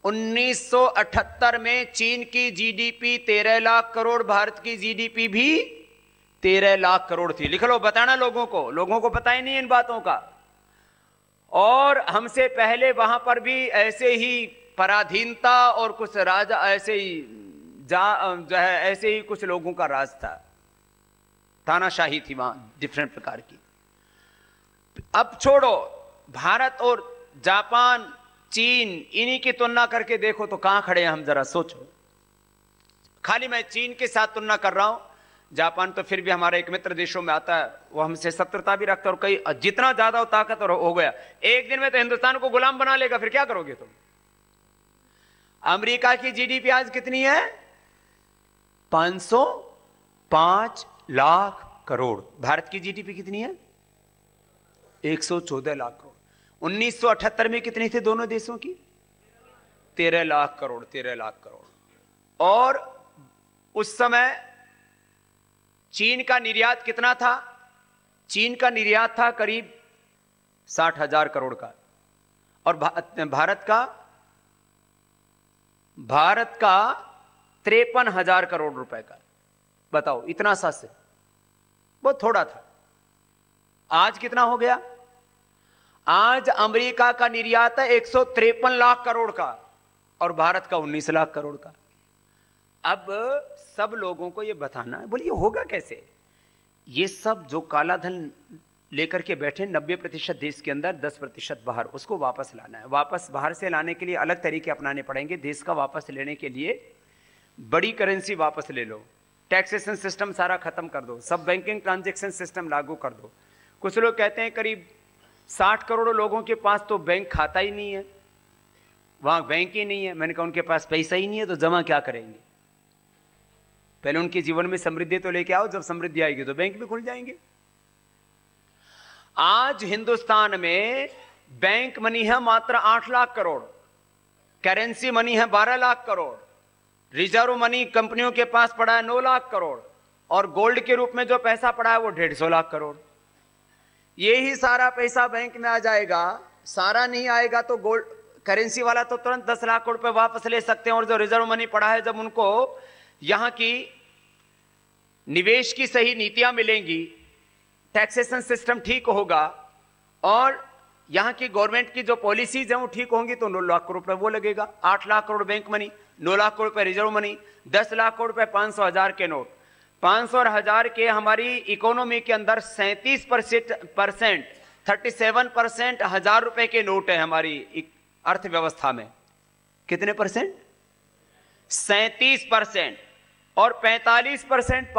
1978 में चीन की जीडीपी 13 लाख करोड़, भारत की जीडीपी भी 13 लाख करोड़ थी। लिख लो, बताना लोगों को पता ही नहीं इन बातों का। और हमसे पहले वहां पर भी ऐसे ही पराधीनता और कुछ राजा ऐसे ही जो है ऐसे ही कुछ लोगों का राज था, तानाशाही थी वहां डिफरेंट प्रकार की। अब छोड़ो, भारत और जापान, चीन, इन्हीं की तुलना करके देखो तो कहां खड़े हैं हम, जरा सोचो। खाली मैं चीन के साथ तुलना कर रहा हूं, जापान तो फिर भी हमारे एक मित्र देशों में आता है, वो हमसे शत्रुता भी रखता है, और कई जितना ज्यादा ताकतवर हो गया, एक दिन में तो हिंदुस्तान को गुलाम बना लेगा, फिर क्या करोगे तुम? अमेरिका की जीडीपी आज कितनी है? 505 लाख करोड़। भारत की जीडीपी कितनी है? 114 लाख करोड़। 1978 में कितनी थी दोनों देशों की? 13 लाख करोड़, 13 लाख करोड़। और उस समय चीन का निर्यात कितना था? चीन का निर्यात था करीब 60,000 करोड़ का, और भारत का 53,000 करोड़ रुपए का। बताओ, इतना सा से बहुत थोड़ा था। आज कितना हो गया? आज अमेरिका का निर्यात है 153 लाख करोड़ का, और भारत का 19 लाख करोड़ का। अब सब लोगों को यह बताना है, बोलिए होगा कैसे? ये सब जो काला धन लेकर के बैठे 90% देश के अंदर, 10% बाहर, उसको वापस लाना है। वापस बाहर से लाने के लिए अलग तरीके अपनाने पड़ेंगे। देश का वापस लेने के लिए बड़ी करेंसी वापस ले लो, टैक्सेशन सिस्टम सारा खत्म कर दो, सब बैंकिंग ट्रांजैक्शन सिस्टम लागू कर दो। कुछ लोग कहते हैं करीब 60 करोड़ लोगों के पास तो बैंक खाता ही नहीं है, वहां बैंक ही नहीं है। मैंने कहा उनके पास पैसा ही नहीं है तो जमा क्या करेंगे? पहले उनके जीवन में समृद्धि तो लेके आओ, जब समृद्धि आएगी तो बैंक भी खुल जाएंगे। आज हिंदुस्तान में बैंक मनी है मात्र 8 लाख करोड़, करेंसी मनी है 12 लाख करोड़, रिजर्व मनी कंपनियों के पास पड़ा है 9 लाख करोड़, और गोल्ड के रूप में जो पैसा पड़ा है वो 150 लाख करोड़। यही सारा पैसा बैंक में आ जाएगा, सारा नहीं आएगा तो गोल्ड करेंसी वाला तो तुरंत 10 लाख रुपए वापस ले सकते हैं, और जो रिजर्व मनी पड़ा है जब उनको यहां की निवेश की सही नीतियां मिलेंगी, टैक्सेशन सिस्टम ठीक होगा और यहां की गवर्नमेंट की जो पॉलिसीज हैं वो ठीक होंगी तो 9 लाख रुपए वो लगेगा। 8 लाख करोड़ बैंक मनी, 9 लाख रुपए रिजर्व मनी, 10 लाख रुपए 500 हजार के नोट, 500 और 1000 के हमारी इकोनॉमी के अंदर 37% 37% 1000 रुपए के नोट है हमारी अर्थव्यवस्था में। कितने परसेंट? 37%, और 45%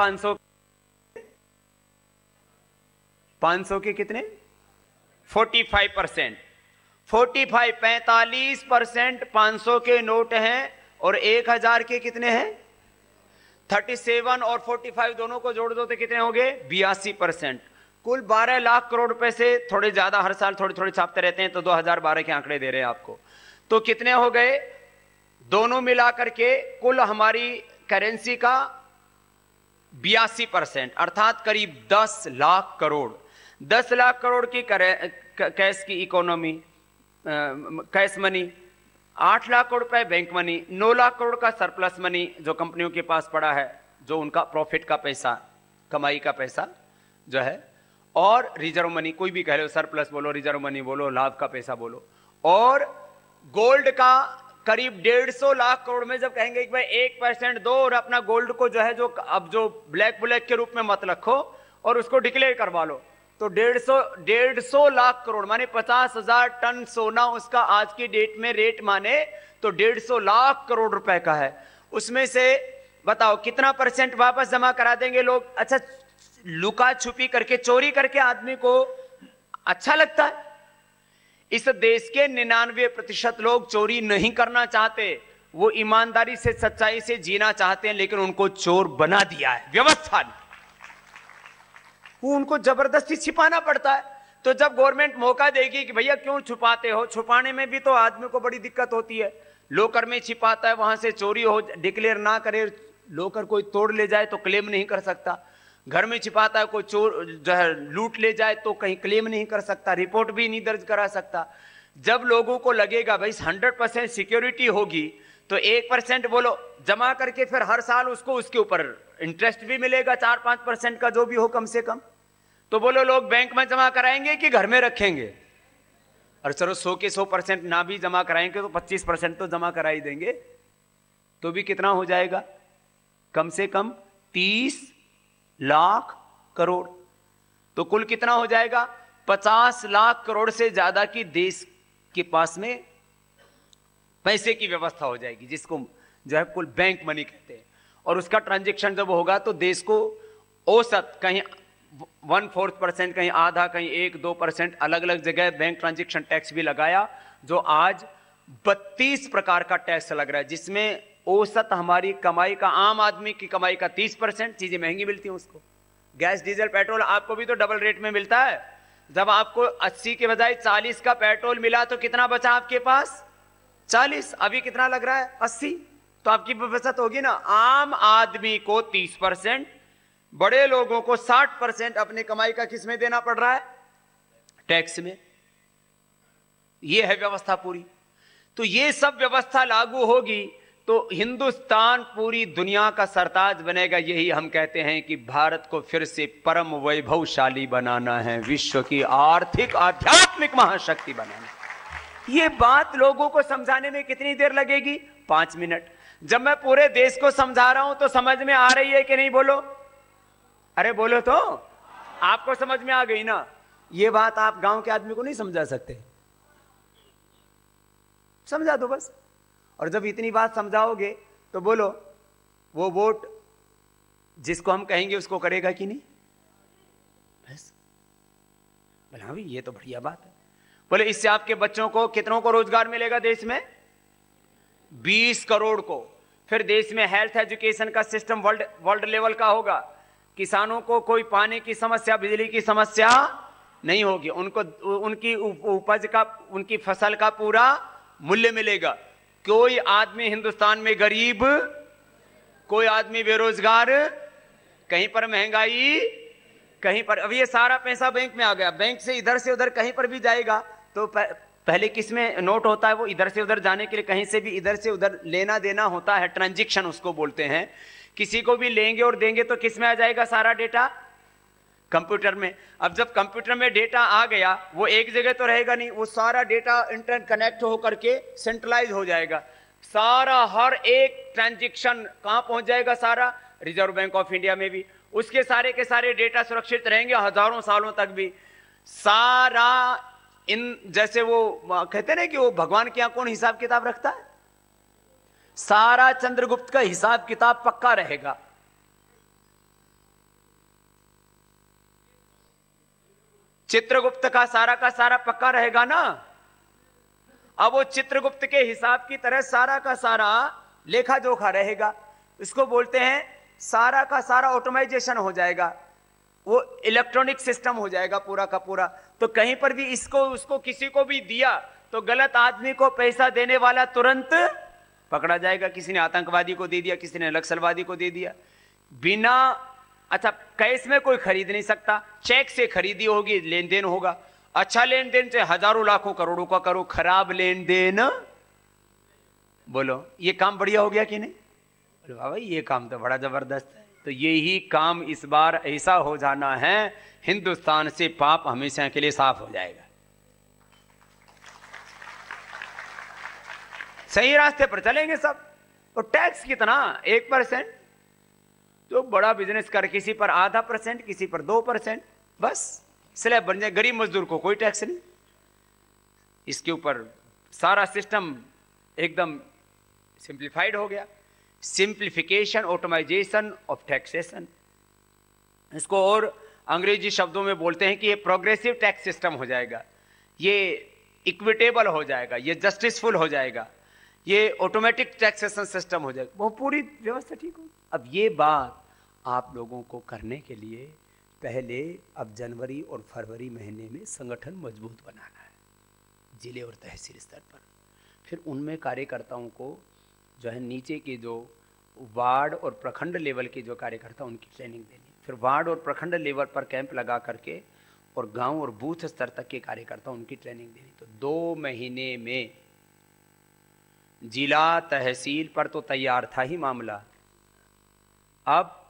500 के कितने? 45%। 45% 500 के नोट हैं, और 1000 के कितने हैं? 37 और 45 दोनों को जोड़ दो तो कितने हो गए? 82%। कुल 12 लाख करोड़ रुपए से थोड़े ज्यादा हर साल थोड़े थोड़े छापते रहते हैं, तो 2012 के आंकड़े दे रहे हैं आपको। तो कितने हो गए दोनों मिलाकर के? कुल हमारी करेंसी का 82%, अर्थात करीब 10 लाख करोड़। 10 लाख करोड़ की कैश की economy, cash money, 8 lakh crore रुपए बैंक मनी, 9 लाख करोड़ का सरप्लस मनी जो कंपनियों के पास पड़ा है, जो उनका प्रॉफिट का पैसा, कमाई का पैसा जो है, और रिजर्व मनी, कोई भी कह लो, सरप्लस बोलो, रिजर्व मनी बोलो, लाभ का पैसा बोलो, और गोल्ड का करीब 150 लाख करोड़ में जब कहेंगे कि भाई 1% दो और अपना गोल्ड को जो है जो अब जो ब्लैक के रूप में मत रखो और उसको डिक्लेयर करवा लो, तो 150 लाख करोड़ माने 50,000 टन सोना उसका आज की डेट में रेट माने तो 150 लाख करोड़ रुपए का है। उसमें से बताओ कितना परसेंट वापस जमा करा देंगे लोग? अच्छा, लुका छुपी करके, चोरी करके आदमी को अच्छा लगता है? इस देश के 99% लोग चोरी नहीं करना चाहते, वो ईमानदारी से, सच्चाई से जीना चाहते हैं, लेकिन उनको चोर बना दिया है व्यवस्था ने, वो उनको जबरदस्ती छिपाना पड़ता है। तो जब गवर्नमेंट मौका देगी कि भैया क्यों छुपाते हो, छुपाने में भी तो आदमी को बड़ी दिक्कत होती है, लोकर में छिपाता है, वहां से चोरी हो, डिक्लेयर ना करे, लोकर कोई तोड़ ले जाए तो क्लेम नहीं कर सकता, घर में छिपाता है, कोई चोर जो है लूट ले जाए तो कहीं क्लेम नहीं कर सकता, रिपोर्ट भी नहीं दर्ज करा सकता। जब लोगों को लगेगा भाई 100% सिक्योरिटी होगी तो 1% बोलो जमा करके फिर हर साल उसको उसके ऊपर इंटरेस्ट भी मिलेगा 4-5% का, जो भी हो कम से कम, तो बोलो लोग बैंक में जमा कराएंगे कि घर में रखेंगे? और चलो 100 के 100% ना भी जमा कराएंगे तो 25% तो जमा करा ही देंगे, तो भी कितना हो जाएगा? कम से कम 30 लाख करोड़। तो कुल कितना हो जाएगा? 50 लाख करोड़ से ज्यादा की देश के पास में पैसे की व्यवस्था हो जाएगी, जिसको जो है कुल बैंक मनी कहते हैं। और उसका ट्रांजैक्शन जब होगा तो देश को औसत कहीं 1/4%, कहीं आधा, कहीं 1-2%, अलग अलग जगह बैंक ट्रांजैक्शन टैक्स भी लगाया, जो आज 32 प्रकार का टैक्स लग रहा है, जिसमें औसत हमारी कमाई का, आम आदमी की कमाई का 30%, चीजें महंगी मिलती हैं उसको। गैस, डीजल, पेट्रोल आपको भी तो डबल रेट में मिलता है। जब आपको 80 के बजाय 40 का पेट्रोल मिला तो कितना बचा आपके पास? 40। अभी कितना लग रहा है? 80। तो आपकी बचत होगी ना। आम आदमी को 30%, बड़े लोगों को 60% अपनी कमाई का किस में देना पड़ रहा है? टैक्स में। यह है व्यवस्था पूरी। तो ये सब व्यवस्था लागू होगी तो हिंदुस्तान पूरी दुनिया का सरताज बनेगा। यही हम कहते हैं कि भारत को फिर से परम वैभवशाली बनाना है, विश्व की आर्थिक आध्यात्मिक महाशक्ति बनाना है। ये बात लोगों को समझाने में कितनी देर लगेगी? 5 मिनट। जब मैं पूरे देश को समझा रहा हूं तो समझ में आ रही है कि नहीं? बोलो, अरे बोलो तो। आपको समझ में आ गई ना? ये बात आप गांव के आदमी को नहीं समझा सकते, समझा दो बस। और जब इतनी बात समझाओगे तो बोलो वो वोट जिसको हम कहेंगे उसको करेगा कि नहीं? बस बोले हाँ भाई ये तो बढ़िया बात है। बोले इससे आपके बच्चों को कितनों को रोजगार मिलेगा देश में? 20 करोड़ को। फिर देश में हेल्थ एजुकेशन का सिस्टम वर्ल्ड लेवल का होगा। किसानों को कोई पानी की समस्या, बिजली की समस्या नहीं होगी। उनको उनकी उपज का, उनकी फसल का पूरा मूल्य मिलेगा। कोई आदमी हिंदुस्तान में गरीब, कोई आदमी बेरोजगार, कहीं पर महंगाई, कहीं पर। अब ये सारा पैसा बैंक में आ गया, बैंक से इधर से उधर कहीं पर भी जाएगा तो पहले किस में नोट होता है? वो इधर से उधर जाने के लिए कहीं से भी इधर से उधर लेना देना होता है, ट्रांजैक्शन उसको बोलते हैं। किसी को भी लेंगे और देंगे तो किस में आ जाएगा सारा डेटा? कंप्यूटर में। अब जब कंप्यूटर में डेटा आ गया, वो एक जगह तो रहेगा नहीं, वो सारा डेटा इंटरनेट कनेक्ट होकर के सेंट्रलाइज हो जाएगा। सारा हर एक ट्रांजैक्शन कहां पहुंच जाएगा? सारा रिजर्व बैंक ऑफ इंडिया में भी। उसके सारे के सारे डेटा सुरक्षित रहेंगे हजारों सालों तक भी। सारा इन जैसे वो कहते ना कि वो भगवान के यहां कौन हिसाब किताब रखता है? सारा चंद्रगुप्त का हिसाब किताब पक्का रहेगा। चित्रगुप्त का सारा पक्का रहेगा ना। अब वो चित्रगुप्त के हिसाब की तरह सारा का सारा लेखा जोखा रहेगा। इसको बोलते हैं सारा का सारा ऑटोमाइजेशन हो जाएगा, वो इलेक्ट्रॉनिक सिस्टम हो जाएगा पूरा का पूरा। तो कहीं पर भी इसको उसको किसी को भी दिया तो गलत आदमी को पैसा देने वाला तुरंत पकड़ा जाएगा। किसी ने आतंकवादी को दे दिया, किसी ने नक्सलवादी को दे दिया। बिना अच्छा कैश में कोई खरीद नहीं सकता, चेक से खरीदी होगी, लेन देन होगा। अच्छा लेन देन से हजारों लाखों करोड़ों का करो, खराब लेन देन बोलो ये काम बढ़िया हो गया कि नहीं? बोलो भाई ये काम तो बड़ा जबरदस्त है। तो यही काम इस बार ऐसा हो जाना है, हिंदुस्तान से पाप हमेशा के लिए साफ हो जाएगा। सही रास्ते पर चलेंगे सब। और टैक्स कितना? 1%। जो बड़ा बिजनेस कर किसी पर 0.5%, किसी पर 2%, बस स्लैब बन जाए। गरीब मजदूर को कोई टैक्स नहीं। इसके ऊपर सारा सिस्टम एकदम सिंप्लीफाइड हो गया। सिंप्लीफिकेशन, ऑटोमाइजेशन ऑफ टैक्सेशन, इसको और अंग्रेजी शब्दों में बोलते हैं कि ये प्रोग्रेसिव टैक्स सिस्टम हो जाएगा, ये इक्विटेबल हो जाएगा, ये जस्टिसफुल हो जाएगा, ये ऑटोमेटिक टैक्सेशन सिस्टम हो जाएगा, वो पूरी व्यवस्था ठीक हो। अब ये बात आप लोगों को करने के लिए पहले अब जनवरी और फरवरी महीने में संगठन मजबूत बनाना है जिले और तहसील स्तर पर। फिर उनमें कार्यकर्ताओं को जो है नीचे के जो वार्ड और प्रखंड लेवल के जो कार्यकर्ता उनकी ट्रेनिंग देनी। फिर वार्ड और प्रखंड लेवल पर कैंप लगा करके और गांव और बूथ स्तर तक के कार्यकर्ता उनकी ट्रेनिंग देनी। तो 2 महीने में जिला तहसील पर तो तैयार था ही मामला, अब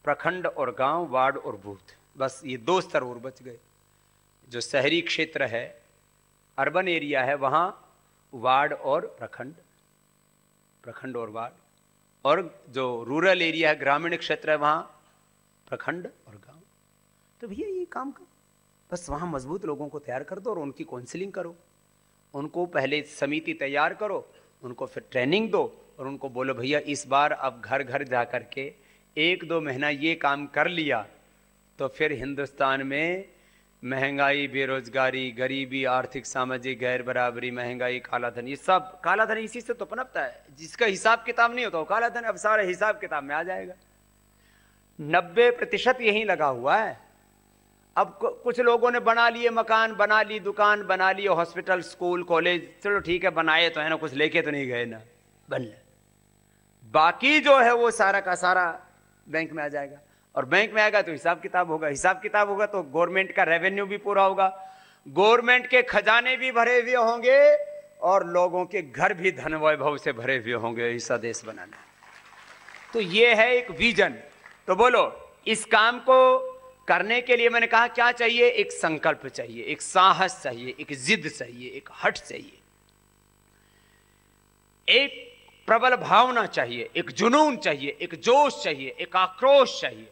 प्रखंड और गांव, वार्ड और बूथ, बस ये 2 स्तर और बच गए। जो शहरी क्षेत्र है, अर्बन एरिया है, वहां वार्ड और प्रखंड और वार्ड, और जो रूरल एरिया है, ग्रामीण क्षेत्र है, वहां प्रखंड और गांव। तो भैया ये काम का बस वहां मजबूत लोगों को तैयार कर दो और उनकी काउंसलिंग करो, उनको पहले समिति तैयार करो, उनको फिर ट्रेनिंग दो और उनको बोलो भैया इस बार अब घर घर जा करके 1-2 महीना ये काम कर लिया तो फिर हिंदुस्तान में महंगाई, बेरोजगारी, गरीबी, आर्थिक सामाजिक गैर बराबरी, महंगाई, कालाधन, ये सब कालाधन इसी से तो पनपता है। जिसका हिसाब किताब नहीं होता वो कालाधन अब सारा हिसाब किताब में आ जाएगा। 90% यही लगा हुआ है। अब कुछ लोगों ने बना लिए मकान, बना ली दुकान, बना लिए हॉस्पिटल, स्कूल, कॉलेज, चलो ठीक है बनाए तो है ना, कुछ लेके तो नहीं गए ना, बन ले। बाकी जो है वो सारा का सारा बैंक में आ जाएगा और बैंक में आएगा तो हिसाब किताब होगा, हिसाब किताब होगा तो गवर्नमेंट का रेवेन्यू भी पूरा होगा, गवर्नमेंट के खजाने भी भरे हुए होंगे और लोगों के घर भी धन वैभव से भरे हुए होंगे। ऐसा देश बनाना तो ये है एक विजन। तो बोलो इस काम को करने के लिए मैंने कहा क्या चाहिए? एक संकल्प चाहिए, एक साहस चाहिए, एक जिद चाहिए, एक हट चाहिए, एक प्रबल भावना चाहिए, एक जुनून चाहिए, एक जोश चाहिए, एक आक्रोश चाहिए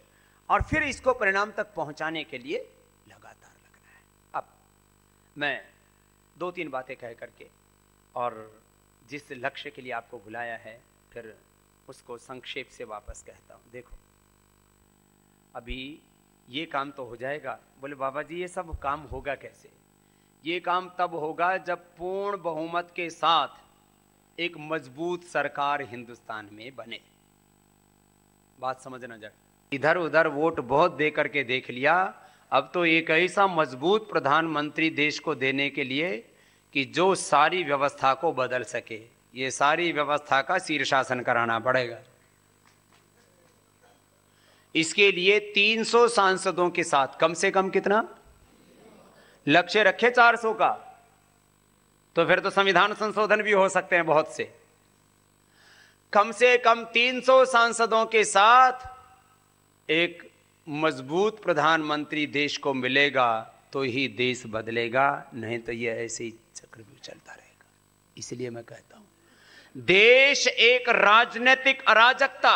और फिर इसको परिणाम तक पहुंचाने के लिए लगातार लगना है। अब मैं 2-3 बातें कह करके और जिस लक्ष्य के लिए आपको बुलाया है फिर उसको संक्षेप से वापस कहता हूं। देखो, अभी ये काम तो हो जाएगा। बोले बाबा जी ये सब काम होगा कैसे? ये काम तब होगा जब पूर्ण बहुमत के साथ एक मजबूत सरकार हिंदुस्तान में बने। बात समझना जरा। इधर उधर वोट बहुत दे करके देख लिया, अब तो एक ऐसा मजबूत प्रधानमंत्री देश को देने के लिए कि जो सारी व्यवस्था को बदल सके। ये सारी व्यवस्था का शीर्षासन कराना पड़ेगा। इसके लिए 300 सांसदों के साथ कम से कम कितना लक्ष्य रखे? 400 का। तो फिर तो संविधान संशोधन भी हो सकते हैं बहुत से। कम से कम 300 सांसदों के साथ एक मजबूत प्रधानमंत्री देश को मिलेगा तो ही देश बदलेगा, नहीं तो ये ऐसे ही चक्रव्यूह चलता रहेगा। इसलिए मैं कहता हूं, देश एक राजनीतिक अराजकता,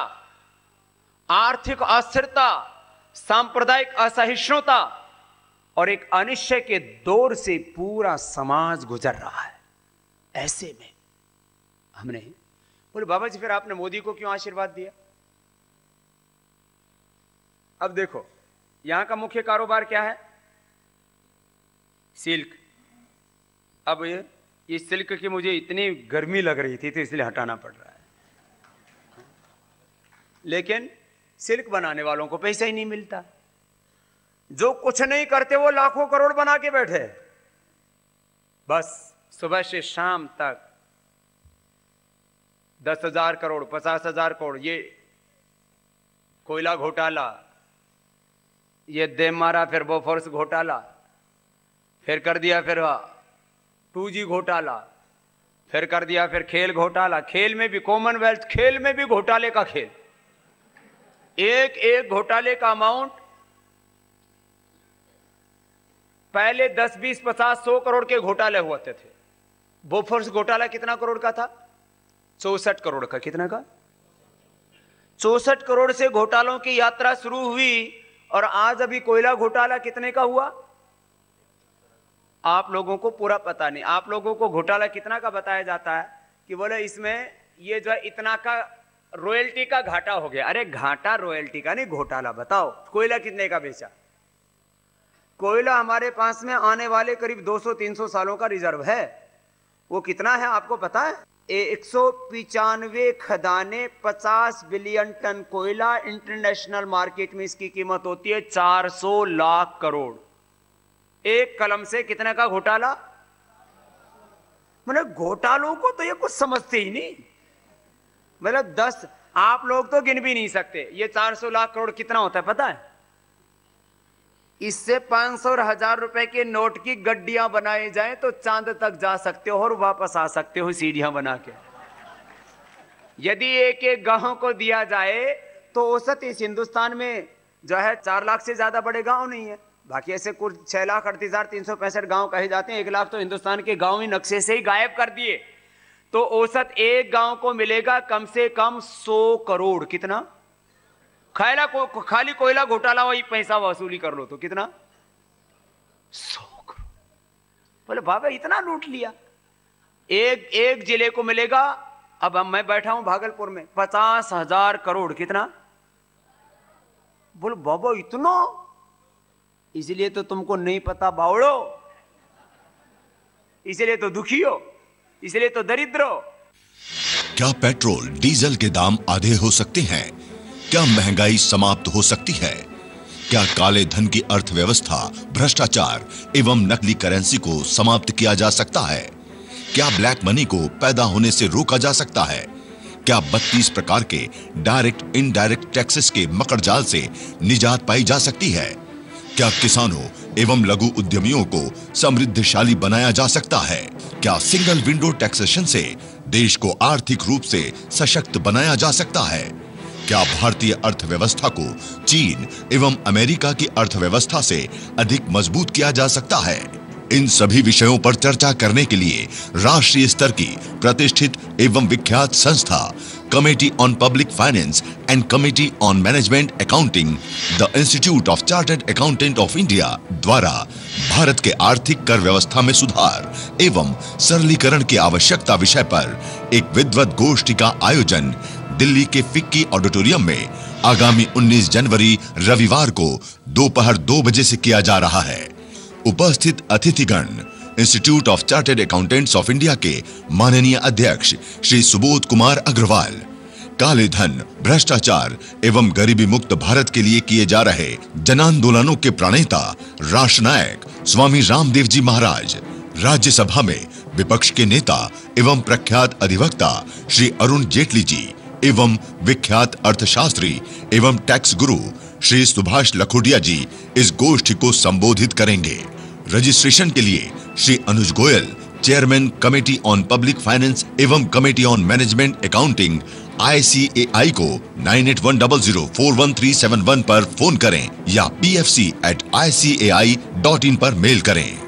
आर्थिक अस्थिरता, सांप्रदायिक असहिष्णुता और एक अनिश्चय के दौर से पूरा समाज गुजर रहा है। ऐसे में हमने बोले बाबा जी फिर आपने मोदी को क्यों आशीर्वाद दिया? अब देखो, यहां का मुख्य कारोबार क्या है? सिल्क। अब ये सिल्क की मुझे इतनी गर्मी लग रही थी तो इसलिए हटाना पड़ रहा है, लेकिन सिल्क बनाने वालों को पैसा ही नहीं मिलता। जो कुछ नहीं करते वो लाखों करोड़ बना के बैठे। बस सुबह से शाम तक 10,000 करोड़, 50,000 करोड़, ये कोयला घोटाला, ये देमारा, फिर बोफोर्स घोटाला, फिर कर दिया फिर 2G घोटाला, फिर कर दिया फिर खेल घोटाला। खेल में भी, कॉमनवेल्थ खेल में भी घोटाले का खेल। एक एक घोटाले का अमाउंट पहले 10, 20, 50, 100 करोड़ के घोटाले होते थे। बोफोर्स घोटाला कितना करोड़ का था? 64 करोड़ का। कितना का? 64 करोड़ से घोटालों की यात्रा शुरू हुई और आज अभी कोयला घोटाला कितने का हुआ? आप लोगों को पूरा पता नहीं। आप लोगों को घोटाला कितना का बताया जाता है कि बोले इसमें ये जो है इतना का रॉयल्टी का घाटा हो गया। अरे घाटा रॉयल्टी का नहीं, घोटाला बताओ। कोयला कितने का बेचा? कोयला हमारे पास में आने वाले करीब 200-300 सालों का रिजर्व है। वो कितना है आपको पता है? 195 खदाने, 50 बिलियन टन कोयला। इंटरनेशनल मार्केट में इसकी कीमत होती है 400 लाख करोड़। एक कलम से कितने का घोटाला? मतलब घोटालों को तो ये कुछ समझते ही नहीं। मतलब 10 आप लोग तो गिन भी नहीं सकते। ये 400 लाख करोड़ कितना होता है पता है? इससे 500 और 1000 रुपए के नोट की गड्डियां बनाई जाएं तो चांद तक जा सकते हो और वापस आ सकते हो सीढ़ियां बना के। यदि एक एक गांव को दिया जाए तो औसत इस हिंदुस्तान में जो है 4 लाख से ज्यादा बड़े गांव नहीं है। बाकी ऐसे कुल 6,38,365 गांव कहे जाते हैं। 1 लाख तो हिंदुस्तान के गांव ही नक्शे से ही गायब कर दिए। तो औसत एक गांव को मिलेगा कम से कम 100 करोड़। कितना? खाली कोयला घोटाला वही पैसा वसूली कर लो तो कितना? 100 करोड़। बोले बाबा इतना लूट लिया। एक जिले को मिलेगा, अब मैं बैठा हूं भागलपुर में, 50,000 करोड़। कितना? बोले बाबा इतना? इसलिए तो तुमको नहीं पता बावड़ो, इसलिए तो दुखी हो, इसलिए तो दरिद्र हो। क्या पेट्रोल डीजल के दाम आधे हो सकते हैं? क्या महंगाई समाप्त हो सकती है? क्या काले धन की अर्थव्यवस्था, भ्रष्टाचार एवं नकली करेंसी को समाप्त किया जा सकता है? क्या ब्लैक मनी को पैदा होने से रोका जा सकता है? क्या 32 प्रकार के डायरेक्ट इनडायरेक्ट टैक्सेस के मकड़जाल से निजात पाई जा सकती है? क्या किसानों एवं लघु उद्यमियों को समृद्धशाली बनाया जा सकता है? क्या सिंगल विंडो टैक्सेशन से देश को आर्थिक रूप से सशक्त बनाया जा सकता है? क्या भारतीय अर्थव्यवस्था को चीन एवं अमेरिका की अर्थव्यवस्था से अधिक मजबूत किया जा सकता है? इन सभी विषयों पर चर्चा करने के लिए राष्ट्रीय स्तर की प्रतिष्ठित एवं विख्यात संस्था Committee on Public Finance and Committee on Management Accounting, the Institute of Chartered Accountant of India द्वारा भारत के आर्थिक कर व्यवस्था में सुधार एवं सरलीकरण की आवश्यकता विषय पर एक विद्वत गोष्ठी का आयोजन दिल्ली के फिक्की ऑडिटोरियम में आगामी 19 जनवरी रविवार को दोपहर 2 बजे से किया जा रहा है। उपस्थित अतिथिगण institute of chartered accountants of India के माननीय अध्यक्ष श्री सुबोध कुमार अग्रवाल, काले धन, भ्रष्टाचार एवं गरीबी मुक्त भारत के लिए किए जा रहे जन आंदोलनों के प्रणेता राष्ट्रनायक स्वामी रामदेव जी महाराज, राज्यसभा में विपक्ष के नेता एवं प्रख्यात अधिवक्ता श्री अरुण जेटली जी एवं विख्यात अर्थशास्त्री एवं टैक्स गुरु श्री सुभाष लखोटिया जी इस गोष्ठी को संबोधित करेंगे। रजिस्ट्रेशन के लिए Shri Anuj Goyal, chairman committee on public finance एवं committee on management accounting ICAI को 9810041371 पर फोन करें या pfc@icai.in पर मेल करें।